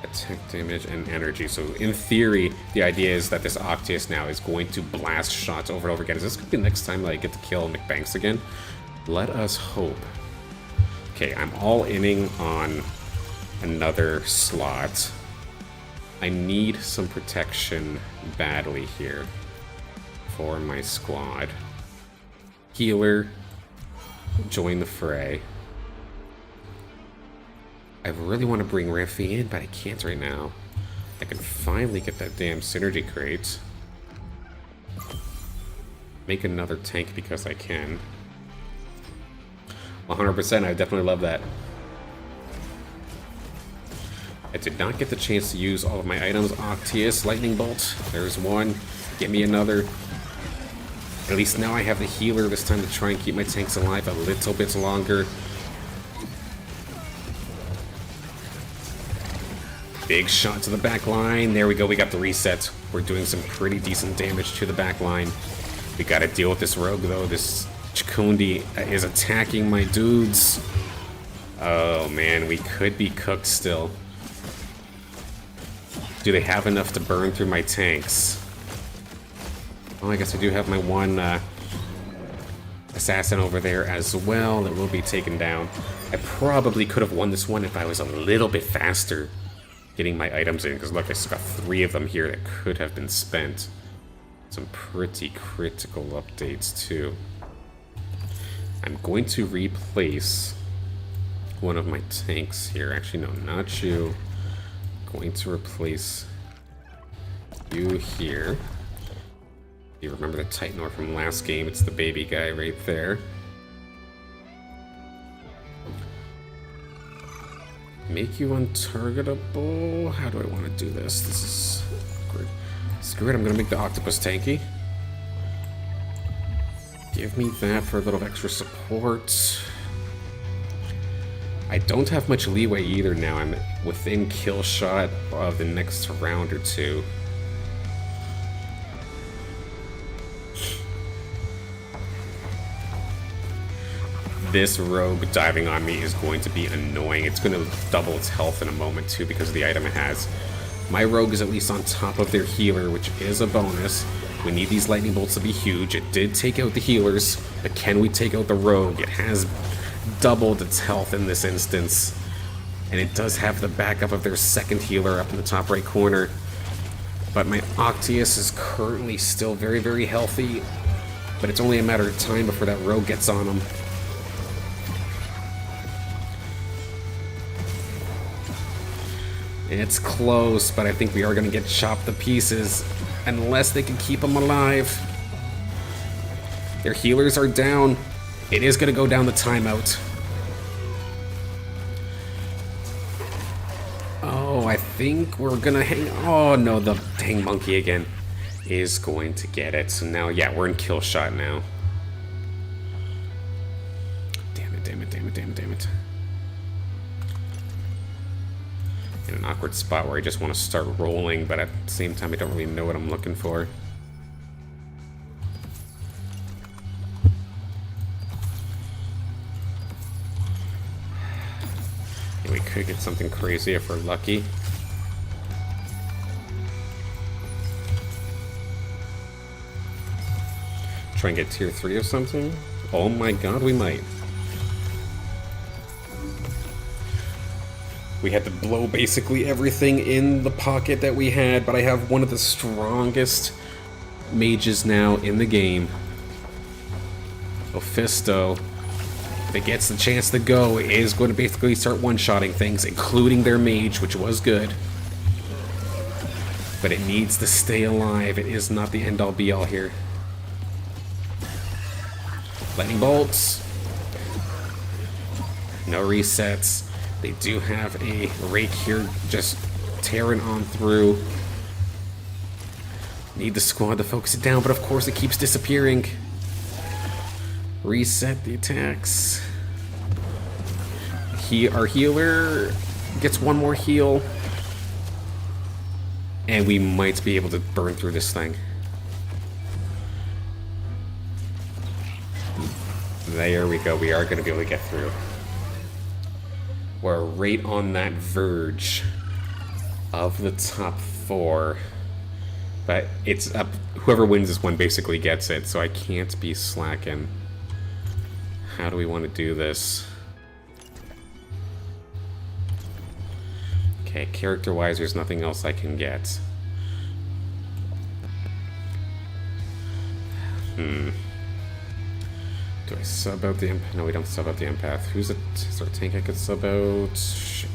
Attack damage and energy. So in theory, the idea is that this Octius now is going to blast shots over and over again. Is this going to be the next time that I get to kill McBanks again? Let us hope. Okay, I'm all inning on another slot. I need some protection badly here for my squad. Healer, join the fray. I really want to bring Raffi in, but I can't right now. I can finally get that damn synergy crate. Make another tank because I can. 100%, I definitely love that. I did not get the chance to use all of my items. Octius, Lightning Bolt, there's one. Give me another. At least now I have the healer this time to try and keep my tanks alive a little bit longer. Big shot to the back line. There we go, we got the reset. We're doing some pretty decent damage to the back line. We gotta deal with this rogue though. This Chikundi is attacking my dudes. Oh man, we could be cooked still. Do they have enough to burn through my tanks? Oh, I guess I do have my one assassin over there as well that will be taken down. I probably could have won this one if I was a little bit faster getting my items in, because look, I still got 3 of them here that could have been spent. Some pretty critical updates too. I'm going to replace one of my tanks here. Actually, no, not you. Going to replace you here. You remember the Titanor from last game? It's the baby guy right there. Make you untargetable. How do I want to do this? This is awkward. Screw it, I'm gonna make the octopus tanky. Give me that for a little extra support. I don't have much leeway either now. I'm within kill shot of the next round or two. This rogue diving on me is going to be annoying. It's going to double its health in a moment too because of the item it has. My rogue is at least on top of their healer, which is a bonus. We need these lightning bolts to be huge. It did take out the healers, but can we take out the rogue? It has doubled its health in this instance. And it does have the backup of their second healer up in the top right corner. But my Octius is currently still very, very healthy. But it's only a matter of time before that rogue gets on him. It's close, but I think we are going to get chopped to pieces unless they can keep them alive. Their healers are down. It is going to go down the timeout. Oh, I think we're going to hang... Oh, no, the dang monkey again is going to get it. So now, yeah, we're in kill shot now. Damn it, damn it, damn it, damn it, damn it. In an awkward spot where I just want to start rolling, but at the same time I don't really know what I'm looking for. And we could get something crazy if we're lucky. Try and get tier 3 or something? Oh my god, we might. We had to blow basically everything in the pocket that we had, but I have one of the strongest mages now in the game. Ophisto, if it gets the chance to go, is going to basically start one-shotting things, including their mage, which was good. But it needs to stay alive. It is not the end-all be-all here. Lightning bolts. No resets. They do have a rake here just tearing on through. Need the squad to focus it down, but of course it keeps disappearing. Reset the attacks. Our healer gets one more heal. And we might be able to burn through this thing. There we go. We are going to be able to get through. We're right on that verge of the top 4. But it's up. Whoever wins this one basically gets it, so I can't be slacking. How do we want to do this? Okay, character-wise, there's nothing else I can get. Do I sub out the empath? No, we don't sub out the empath. Who's is there a tank I could sub out? Shit.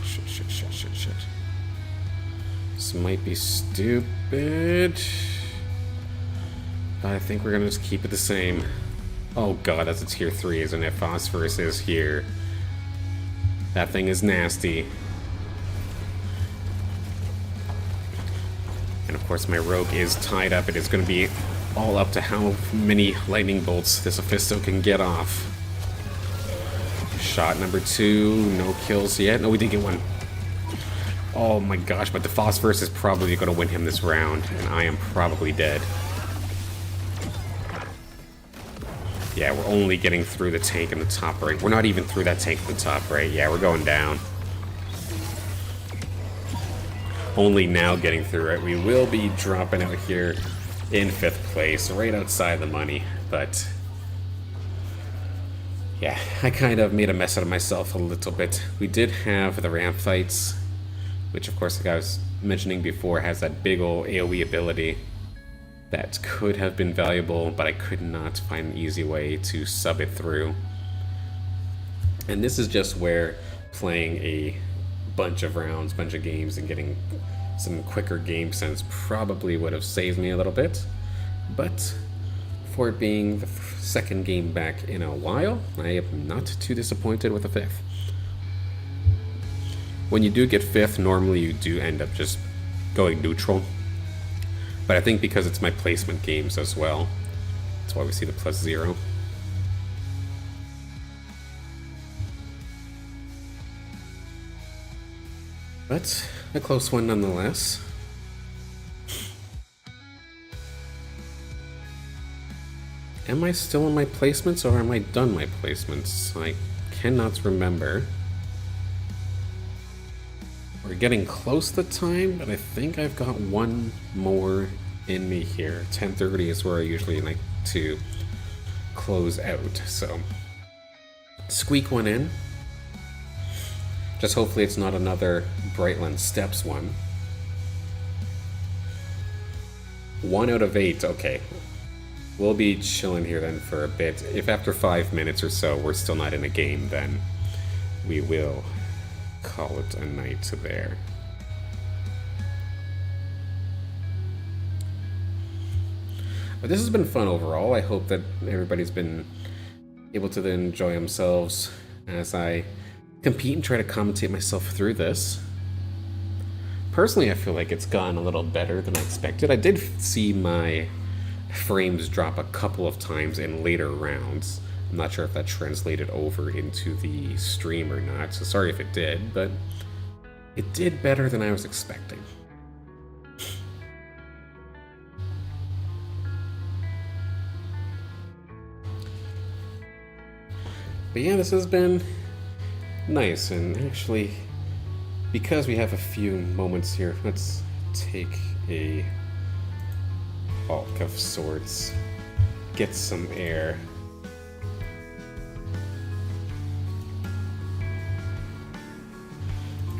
This might be stupid. But I think we're gonna just keep it the same. Oh god, that's a tier 3, isn't it? Phosphorus is here. That thing is nasty. And of course my rogue is tied up. It is gonna be all up to how many lightning bolts this Ophisto can get off. Shot number 2, no kills yet. No, we did get one. Oh my gosh, but the Phosphorus is probably going to win him this round, and I am probably dead. Yeah, we're only getting through the tank in the top right. We're not even through that tank in the top right. Yeah, we're going down. Only now getting through it. We will be dropping out here in 5th place, right outside the money, but yeah, I kind of made a mess out of myself a little bit. We did have the ramp fights, which of course, like I was mentioning before, has that big ol' AoE ability that could have been valuable, but I could not find an easy way to sub it through. And this is just where playing a bunch of rounds, bunch of games, and getting some quicker game sense probably would have saved me a little bit, but for it being the second game back in a while, I am not too disappointed with the 5th. When you do get 5th, normally you do end up just going neutral, but I think because it's my placement games as well, that's why we see the +0. But a close one nonetheless. Am I still in my placements or am I done my placements? I cannot remember. We're getting close to time, but I think I've got one more in me here. 10:30 is where I usually like to close out, so squeak one in. Just hopefully it's not another Brightland Steps one. 1 out of 8, okay. We'll be chilling here then for a bit. If after 5 minutes or so we're still not in a game, then we will call it a night there. But this has been fun overall. I hope that everybody's been able to then enjoy themselves as I compete and try to commentate myself through this. Personally, I feel like it's gone a little better than I expected. I did see my frames drop a couple of times in later rounds. I'm not sure if that translated over into the stream or not, so sorry if it did, but it did better than I was expecting. But yeah, this has been nice, and actually, because we have a few moments here, let's take a bulk of sorts, get some air.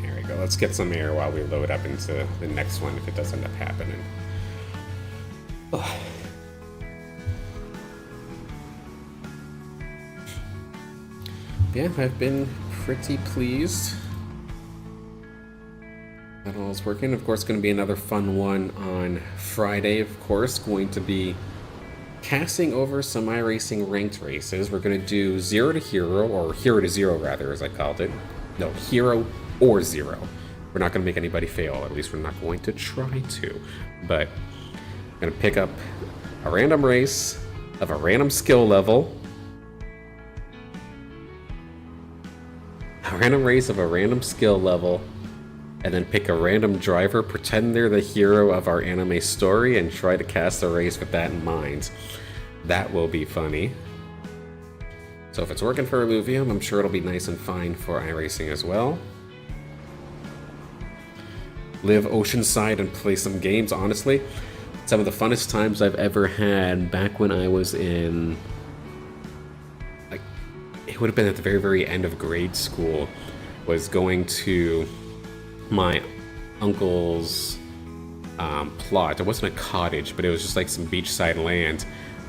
There we go, let's get some air while we load up into the next one if it does end up happening. Ugh. Yeah, I've been pretty pleased that all's working. Of course, going to be another fun one on Friday, of course. Going to be casting over some iRacing ranked races. We're going to do 0 to Hero, or Hero to Zero, rather, as I called it. No, Hero or Zero. We're not going to make anybody fail. At least we're not going to try to. But I'm going to pick up a random race of a random skill level. A random race of a random skill level, and then pick a random driver, pretend they're the hero of our anime story, and try to cast a race with that in mind. That will be funny. So if it's working for Illuvium, I'm sure it'll be nice and fine for iRacing as well. Live oceanside and play some games, honestly. Some of the funnest times I've ever had back when I was in... it would have been at the very, very end of grade school, was going to my uncle's plot. It wasn't a cottage, but it was just like some beachside land,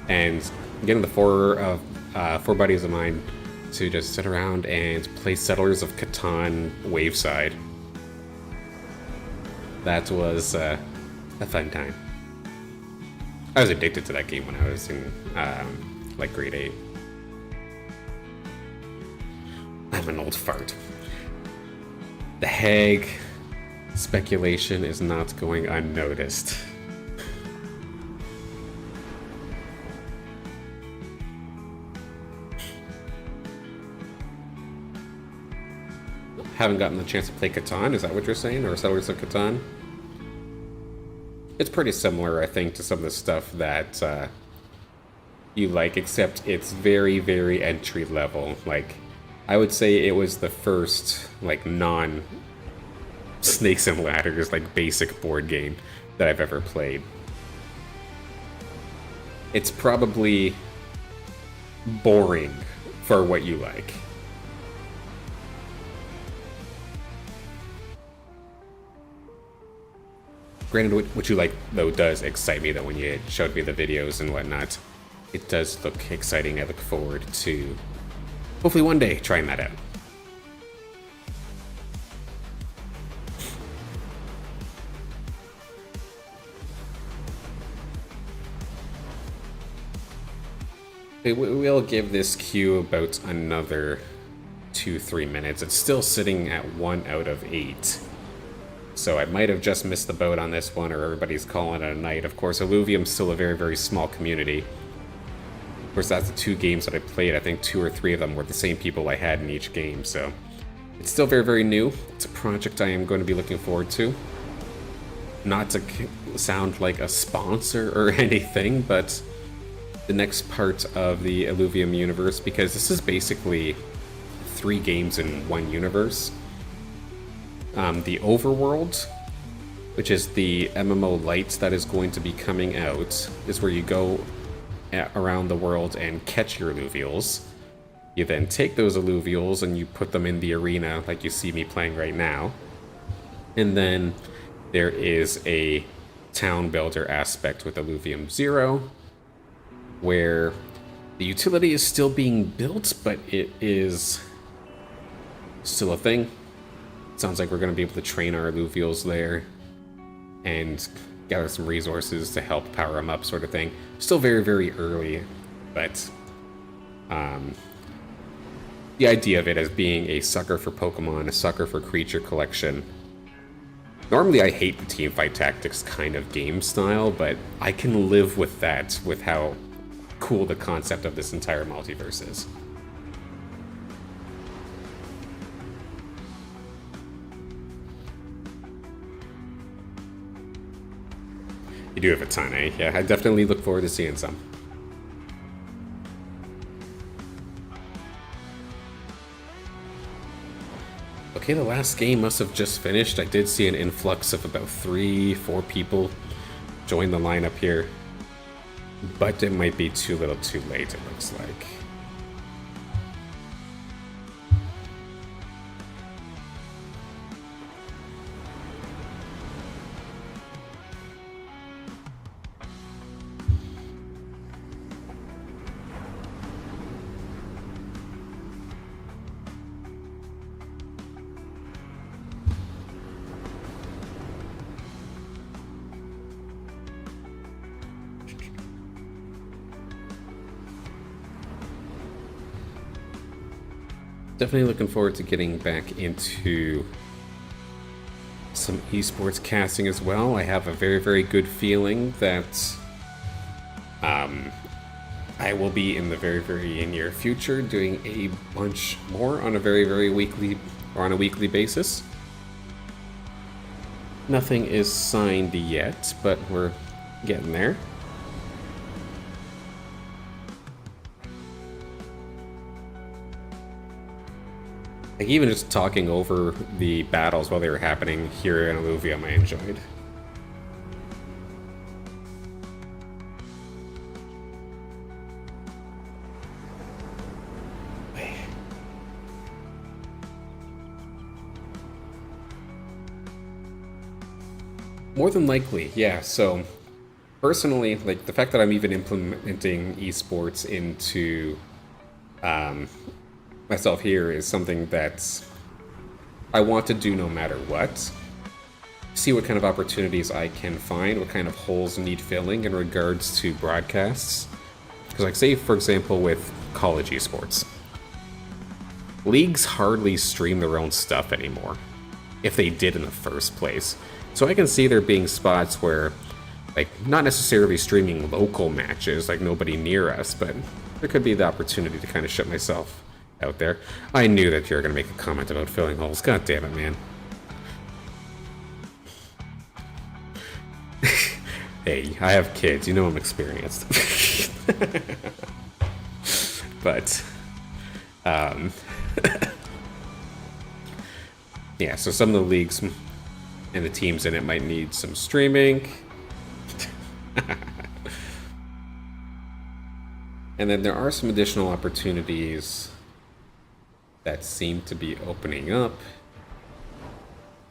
and getting the four buddies of mine to just sit around and play Settlers of Catan Waveside. That was a fun time. I was addicted to that game when I was in like grade 8. I'm an old fart. The hag speculation is not going unnoticed. Haven't gotten the chance to play Catan, is that what you're saying? Or Settlers of Catan? It's pretty similar, I think, to some of the stuff that you like, except it's very, very entry level. Like, I would say it was the first, like, non-Snakes and Ladders, like, basic board game that I've ever played. It's probably boring for what you like. Granted, what you like, though, does excite me, though, when you showed me the videos and whatnot. It does look exciting. I look forward to hopefully one day trying that out. We'll give this queue about another 2-3 minutes. It's still sitting at 1 out of 8. So I might have just missed the boat on this one, or everybody's calling it a night. Of course, Illuvium's still a very, very small community. Of course, that's the 2 games that I played. I think 2 or 3 of them were the same people I had in each game, so it's still very, very new. It's a project I am going to be looking forward to. Not to sound like a sponsor or anything, but the next part of the Illuvium universe, because this is basically 3 games in one universe. The Overworld, which is the MMO Lite that is going to be coming out, is where you go around the world and catch your Illuvials. You then take those Illuvials and you put them in the arena like you see me playing right now. And then there is a town builder aspect with Illuvium 0, where the utility is still being built, but it is still a thing. Sounds like we're going to be able to train our Illuvials there and gather some resources to help power them up, sort of thing. Still very, very early, but the idea of it as being a sucker for Pokemon, a sucker for creature collection. Normally I hate the teamfight tactics kind of game style, but I can live with that, with how cool the concept of this entire multiverse is. You do have a ton, eh? Yeah, I definitely look forward to seeing some. Okay, the last game must have just finished. I did see an influx of about 3-4 people join the lineup here. But it might be too little too late, it looks like. Definitely looking forward to getting back into some esports casting as well. I have a very, very good feeling that I will be in the very, very near future doing a bunch more on a very, very weekly or on a weekly basis. Nothing is signed yet, but we're getting there. Like, even just talking over the battles while they were happening here in Illuvium, I enjoyed. More than likely, yeah. So, personally, like, the fact that I'm even implementing esports into myself here is something that I want to do no matter what. See what kind of opportunities I can find, what kind of holes need filling in regards to broadcasts. Because, like, say, for example, with college esports, leagues hardly stream their own stuff anymore, if they did in the first place. So I can see there being spots where, like, not necessarily streaming local matches, like nobody near us, but there could be the opportunity to kind of shut myself out there. I knew that you were going to make a comment about filling holes. God damn it, man. Hey, I have kids. You know I'm experienced. But, yeah, so some of the leagues and the teams in it might need some streaming. And then there are some additional opportunities that seem to be opening up.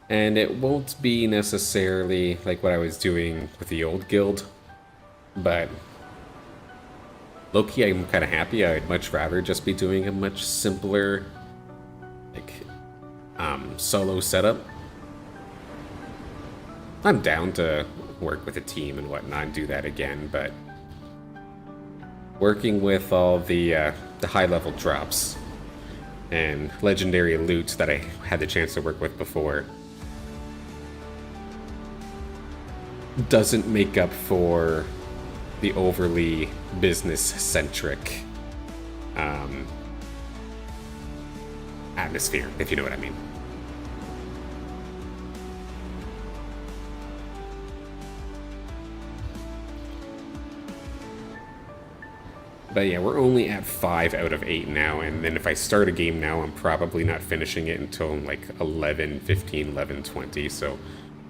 And it won't be necessarily like what I was doing with the old guild, but low-key I'm kind of happy. I'd much rather just be doing a much simpler, like, solo setup. I'm down to work with a team and whatnot and do that again, but working with all the high-level drops and legendary loot that I had the chance to work with before doesn't make up for the overly business-centric atmosphere, if you know what I mean. But yeah, we're only at 5 out of 8 now, and then if I start a game now, I'm probably not finishing it until like 11, 15, 11, 20. So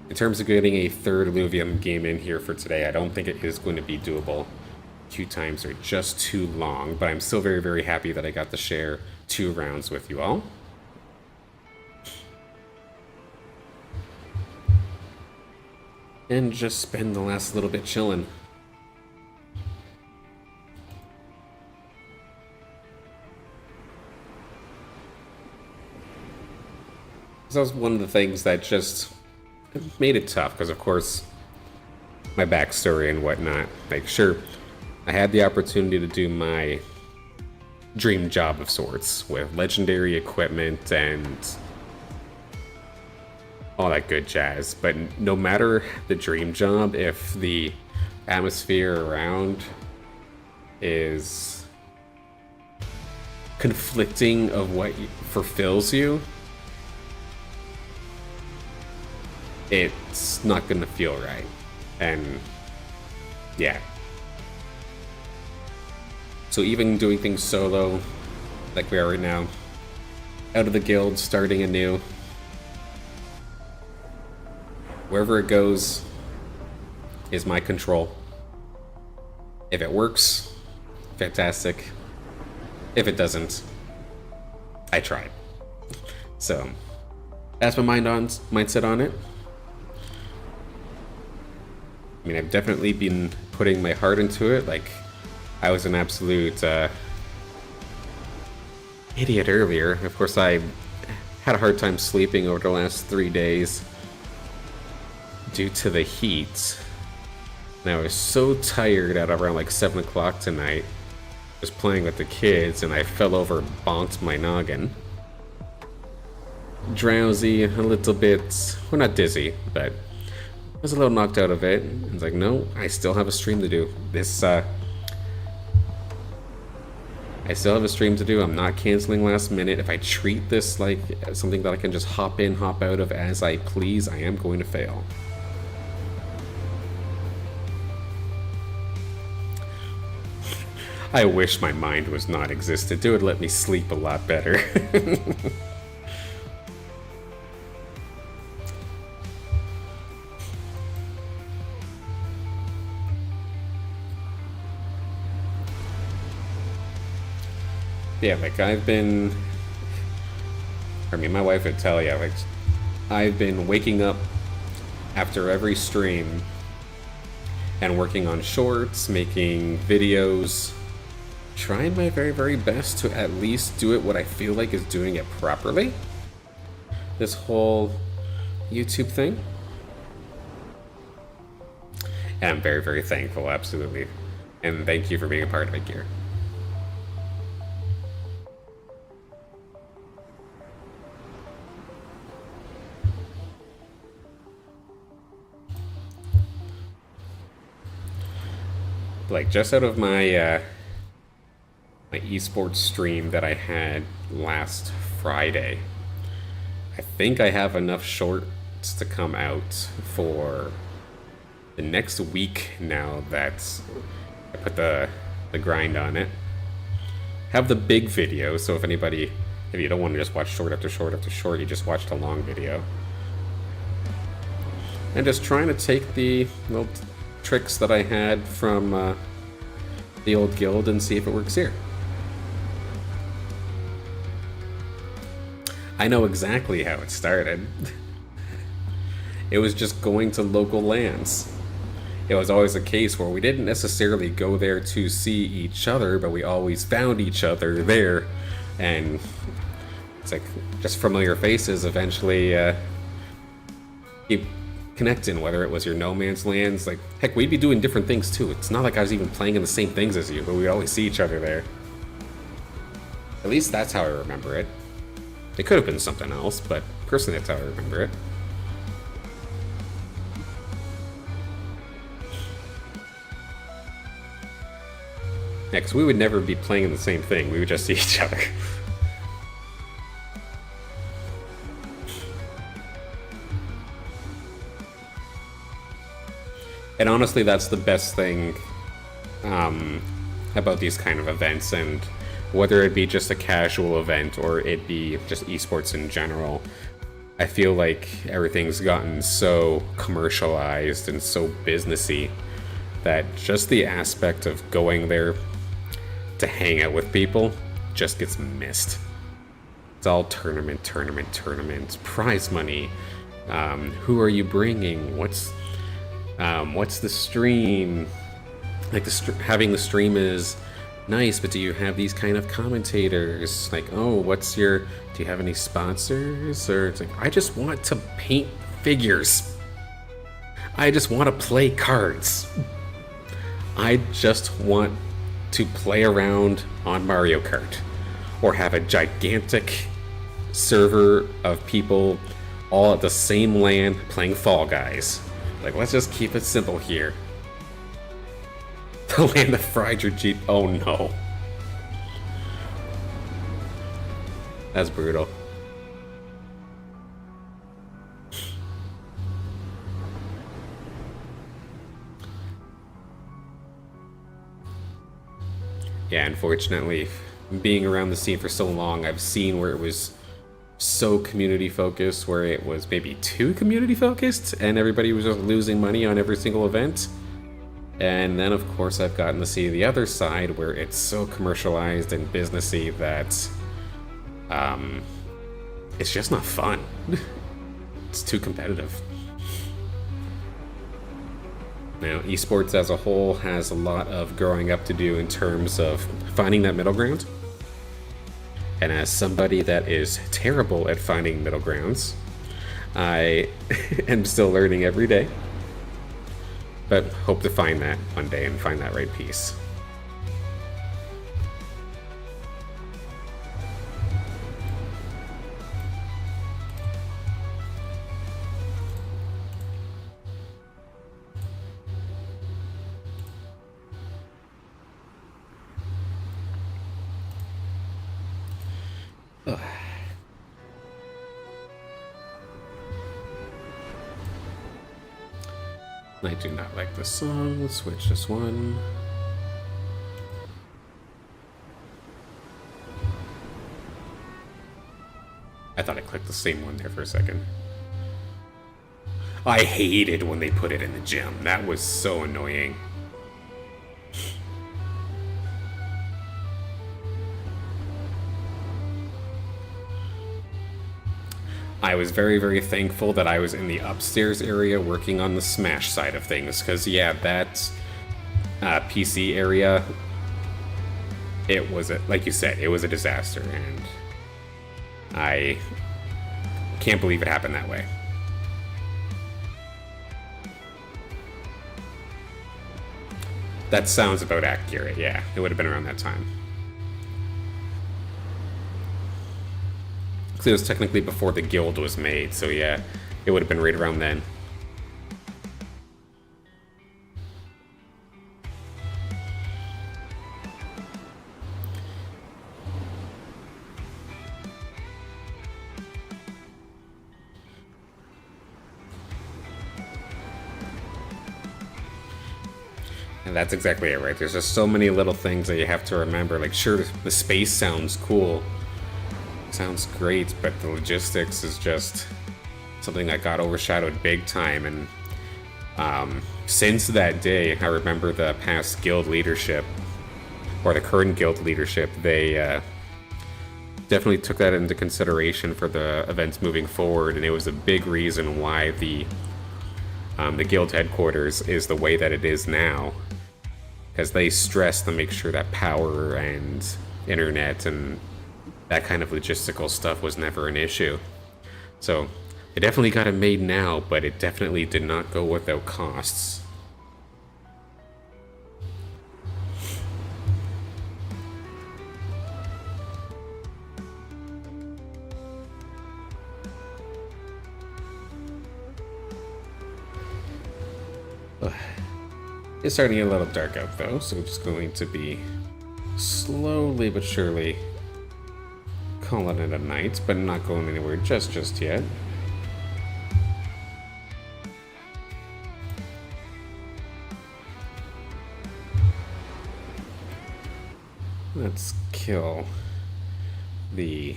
in terms of getting a third Illuvium game in here for today, I don't think it is going to be doable. Queue times are just too long, but I'm still very, very happy that I got to share 2 rounds with you all. And just spend the last little bit chilling. That was one of the things that just made it tough, because of course my backstory and whatnot. Like, sure, I had the opportunity to do my dream job of sorts with legendary equipment and all that good jazz, but no matter the dream job, if the atmosphere around is conflicting of what fulfills you, it's not gonna feel right. And yeah, so even doing things solo like we are right now, out of the guild, starting anew, wherever it goes is my control. If it works, fantastic. If it doesn't, I tried. So that's my mindset on it. I mean, I've definitely been putting my heart into it. Like, I was an absolute idiot earlier. Of course, I had a hard time sleeping over the last 3 days due to the heat. And I was so tired at around like 7 o'clock tonight, just playing with the kids, and I fell over and bonked my noggin. Drowsy, a little bit, well, not dizzy, but I was a little knocked out of it. I was like, no, I still have a stream to do. I still have a stream to do. I'm not canceling last minute. If I treat this like something that I can just hop in, hop out of as I please, I am going to fail. I wish my mind was not existent. It would let me sleep a lot better. Yeah, like my wife would tell you, like, I've been waking up after every stream and working on shorts, making videos, trying my very, very best to at least do it what I feel like is doing it properly. This whole YouTube thing. And I'm very, very thankful, absolutely. And thank you for being a part of it, Gear. Like, just out of my my esports stream that I had last Friday, I think I have enough shorts to come out for the next week now that I put the grind on it. Have the big video, so if you don't want to just watch short after short after short, you just watched a long video. And just trying to take the little tricks that I had from the old guild and see if it works here. I know exactly how it started. It was just going to local lands. It was always a case where we didn't necessarily go there to see each other, but we always found each other there. And it's like just familiar faces eventually keep connecting, whether it was your no man's lands. Like, heck, we'd be doing different things too. It's not like I was even playing in the same things as you, but we'd always see each other there. At least that's how I remember it. It could have been something else, but personally that's how I remember it. Yeah, because we would never be playing in the same thing. We would just see each other. And honestly, that's the best thing about these kind of events, and whether it be just a casual event or it be just esports in general, I feel like everything's gotten so commercialized and so businessy that just the aspect of going there to hang out with people just gets missed. It's all tournament, prize money. Who are you bringing? What's the stream? Like, having the stream is nice, but do you have these kind of commentators? Like, oh, do you have any sponsors? Or it's like, I just want to paint figures. I just want to play cards. I just want to play around on Mario Kart. Or have a gigantic server of people all at the same LAN playing Fall Guys. Like, let's just keep it simple here. The LAN that fried your Jeep. Oh no. That's brutal. Yeah, unfortunately, being around the scene for so long, I've seen where it was so community focused, where it was maybe too community focused, and everybody was just losing money on every single event. And then, of course, I've gotten to see the other side, where it's so commercialized and businessy that it's just not fun. It's too competitive. Now, esports as a whole has a lot of growing up to do in terms of finding that middle ground. And as somebody that is terrible at finding middle grounds, I am still learning every day. But hope to find that one day and find that right piece. Ugh. I do not like this song. Let's switch this one. I thought I clicked the same one there for a second. I hated when they put it in the gym. That was so annoying. I was very, very thankful that I was in the upstairs area working on the Smash side of things, because, yeah, that PC area, it was, like you said, it was a disaster, and I can't believe it happened that way. That sounds about accurate, yeah. It would have been around that time. It was technically before the guild was made, so yeah, it would have been right around then. And that's exactly it, right? There's just so many little things that you have to remember. Like, sure, the space sounds cool. Sounds great, but the logistics is just something that got overshadowed big time. And since that day, I remember the past guild leadership, or the current guild leadership, they definitely took that into consideration for the events moving forward, and it was a big reason why the guild headquarters is the way that it is now, because they stress to make sure that power and internet and that kind of logistical stuff was never an issue. So they definitely got it made now, but it definitely did not go without costs. It's starting to get a little dark out though, so I'm just going to be slowly but surely calling it a night, but not going anywhere just yet. Let's kill the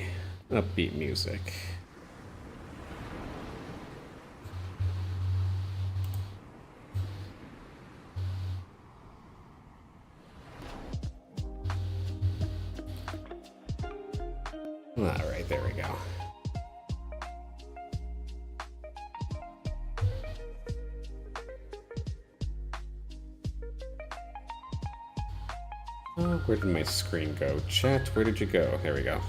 upbeat music. Alright, there we go. Oh, where did my screen go? Chat, where did you go? There we go.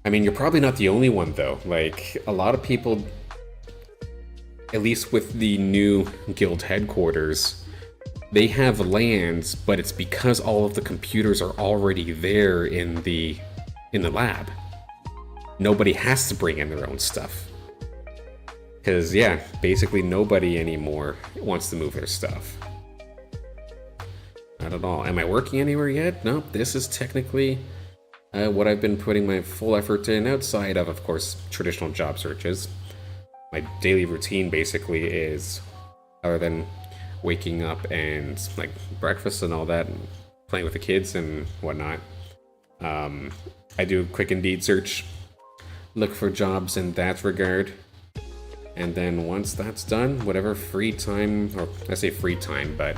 I mean, you're probably not the only one, though. Like, a lot of people at least with the new guild headquarters, they have lands, but it's because all of the computers are already there in the lab. Nobody has to bring in their own stuff. Because, yeah, basically nobody anymore wants to move their stuff. Not at all. Am I working anywhere yet? Nope, this is technically what I've been putting my full effort in outside of course, traditional job searches. My daily routine basically is, other than waking up and like breakfast and all that, and playing with the kids and whatnot, I do a quick Indeed search, look for jobs in that regard. And then once that's done, whatever free time, or I say free time, but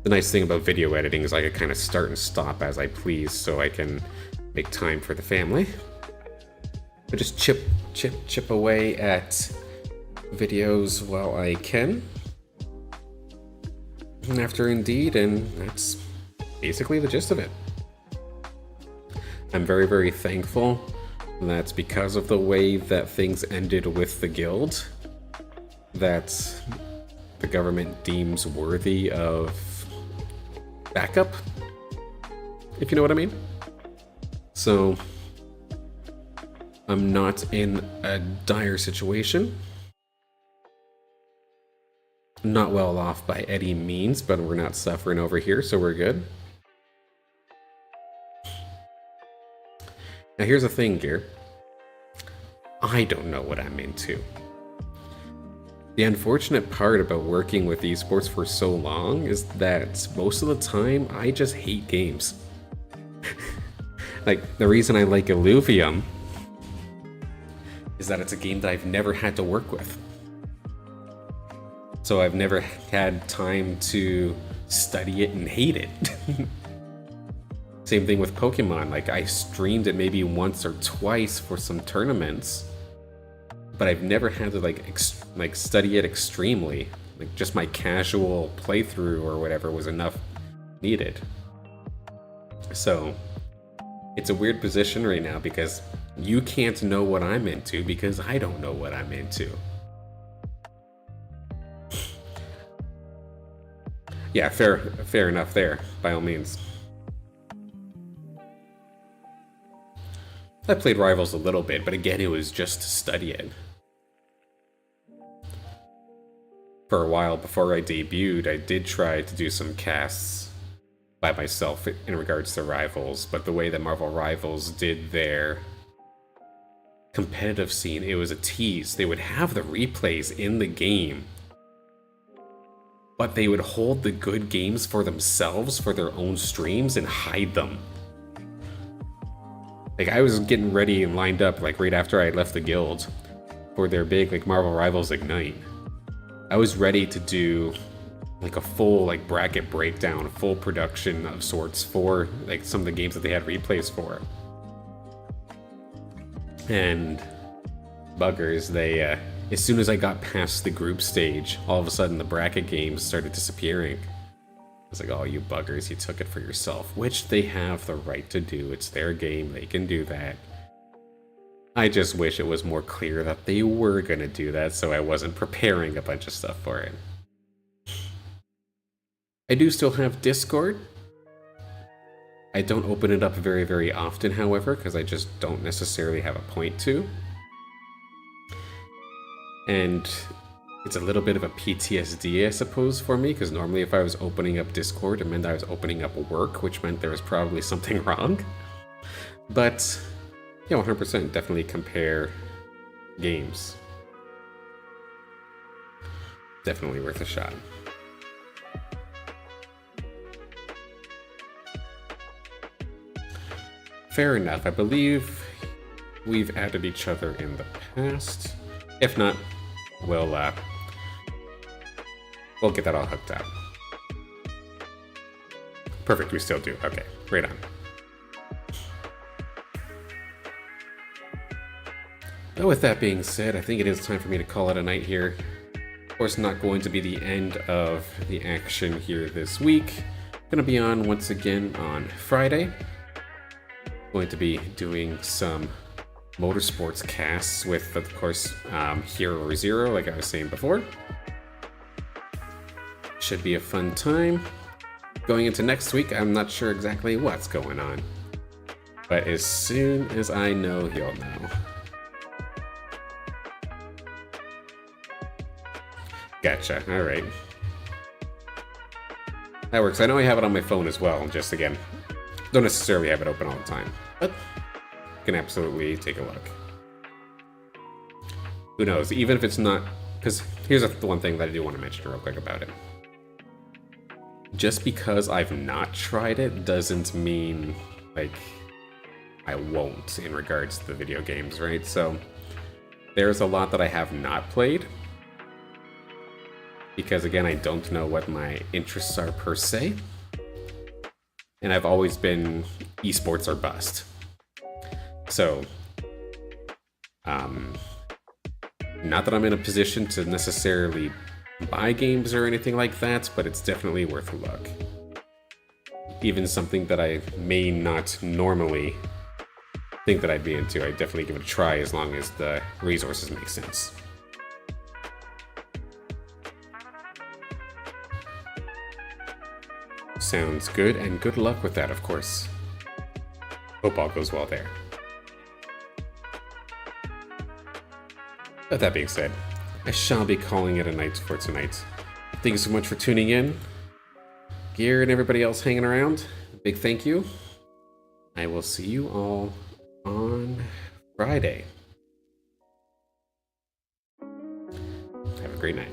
the nice thing about video editing is I can kind of start and stop as I please, so I can make time for the family. I just chip away at videos while I can. And after Indeed, and that's basically the gist of it. I'm very, very thankful. That's because of the way that things ended with the guild, that the government deems worthy of backup, if you know what I mean. So I'm not in a dire situation. Not well off by any means, but we're not suffering over here, so we're good. Now here's the thing, Gear. I don't know what I'm into. The unfortunate part about working with esports for so long is that most of the time I just hate games. Like, the reason I like Illuvium is that it's a game that I've never had to work with. So I've never had time to study it and hate it. Same thing with Pokemon. Like, I streamed it maybe once or twice for some tournaments, but I've never had to like study it extremely. Like, just my casual playthrough or whatever was enough needed. So it's a weird position right now because you can't know what I'm into because I don't know what I'm into. Yeah, fair enough there, by all means. I played Rivals a little bit, but again, it was just to study it. For a while before I debuted, I did try to do some casts by myself in regards to Rivals, but the way that Marvel Rivals did their competitive scene, it was a tease. They would have the replays in the game, but they would hold the good games for themselves for their own streams and hide them. Like, I was getting ready and lined up like right after I left the guild for their big like Marvel Rivals Ignite. I was ready to do like a full like bracket breakdown, full production of sorts for like some of the games that they had replays for. And buggers, they as soon as I got past the group stage, all of a sudden the bracket games started disappearing. I was like, oh, you buggers, you took it for yourself, which they have the right to do. It's their game, they can do that. I just wish it was more clear that they were gonna do that, so I wasn't preparing a bunch of stuff for it. I do still have Discord. I don't open it up very, very often, however, because I just don't necessarily have a point to. And it's a little bit of a PTSD, I suppose, for me, because normally if I was opening up Discord, it meant I was opening up work, which meant there was probably something wrong. But, yeah, 100% definitely compare games. Definitely worth a shot. Fair enough. I believe we've added each other in the past. If not, we'll get that all hooked up. Perfect, we still do. Okay, right on. But with that being said, I think it is time for me to call it a night here. Of course, not going to be the end of the action here this week. Gonna be on once again on Friday. Going to be doing some motorsports casts with, of course, Hero or Zero, like I was saying before. Should be a fun time. Going into next week, I'm not sure exactly what's going on. But as soon as I know, you'll know. Gotcha, alright. That works. I know I have it on my phone as well, just again, don't necessarily have it open all the time, but you can absolutely take a look. Who knows, even if it's not, because here's the one thing that I do want to mention real quick about it. Just because I've not tried it doesn't mean, like, I won't in regards to the video games, right? So there's a lot that I have not played, because again, I don't know what my interests are per se, and I've always been esports or bust. So, not that I'm in a position to necessarily buy games or anything like that, but it's definitely worth a look. Even something that I may not normally think that I'd be into, I'd definitely give it a try as long as the resources make sense. Sounds good, and good luck with that, of course. Hope all goes well there. With that being said, I shall be calling it a night for tonight. Thank you so much for tuning in. Gear and everybody else hanging around, a big thank you. I will see you all on Friday. Have a great night.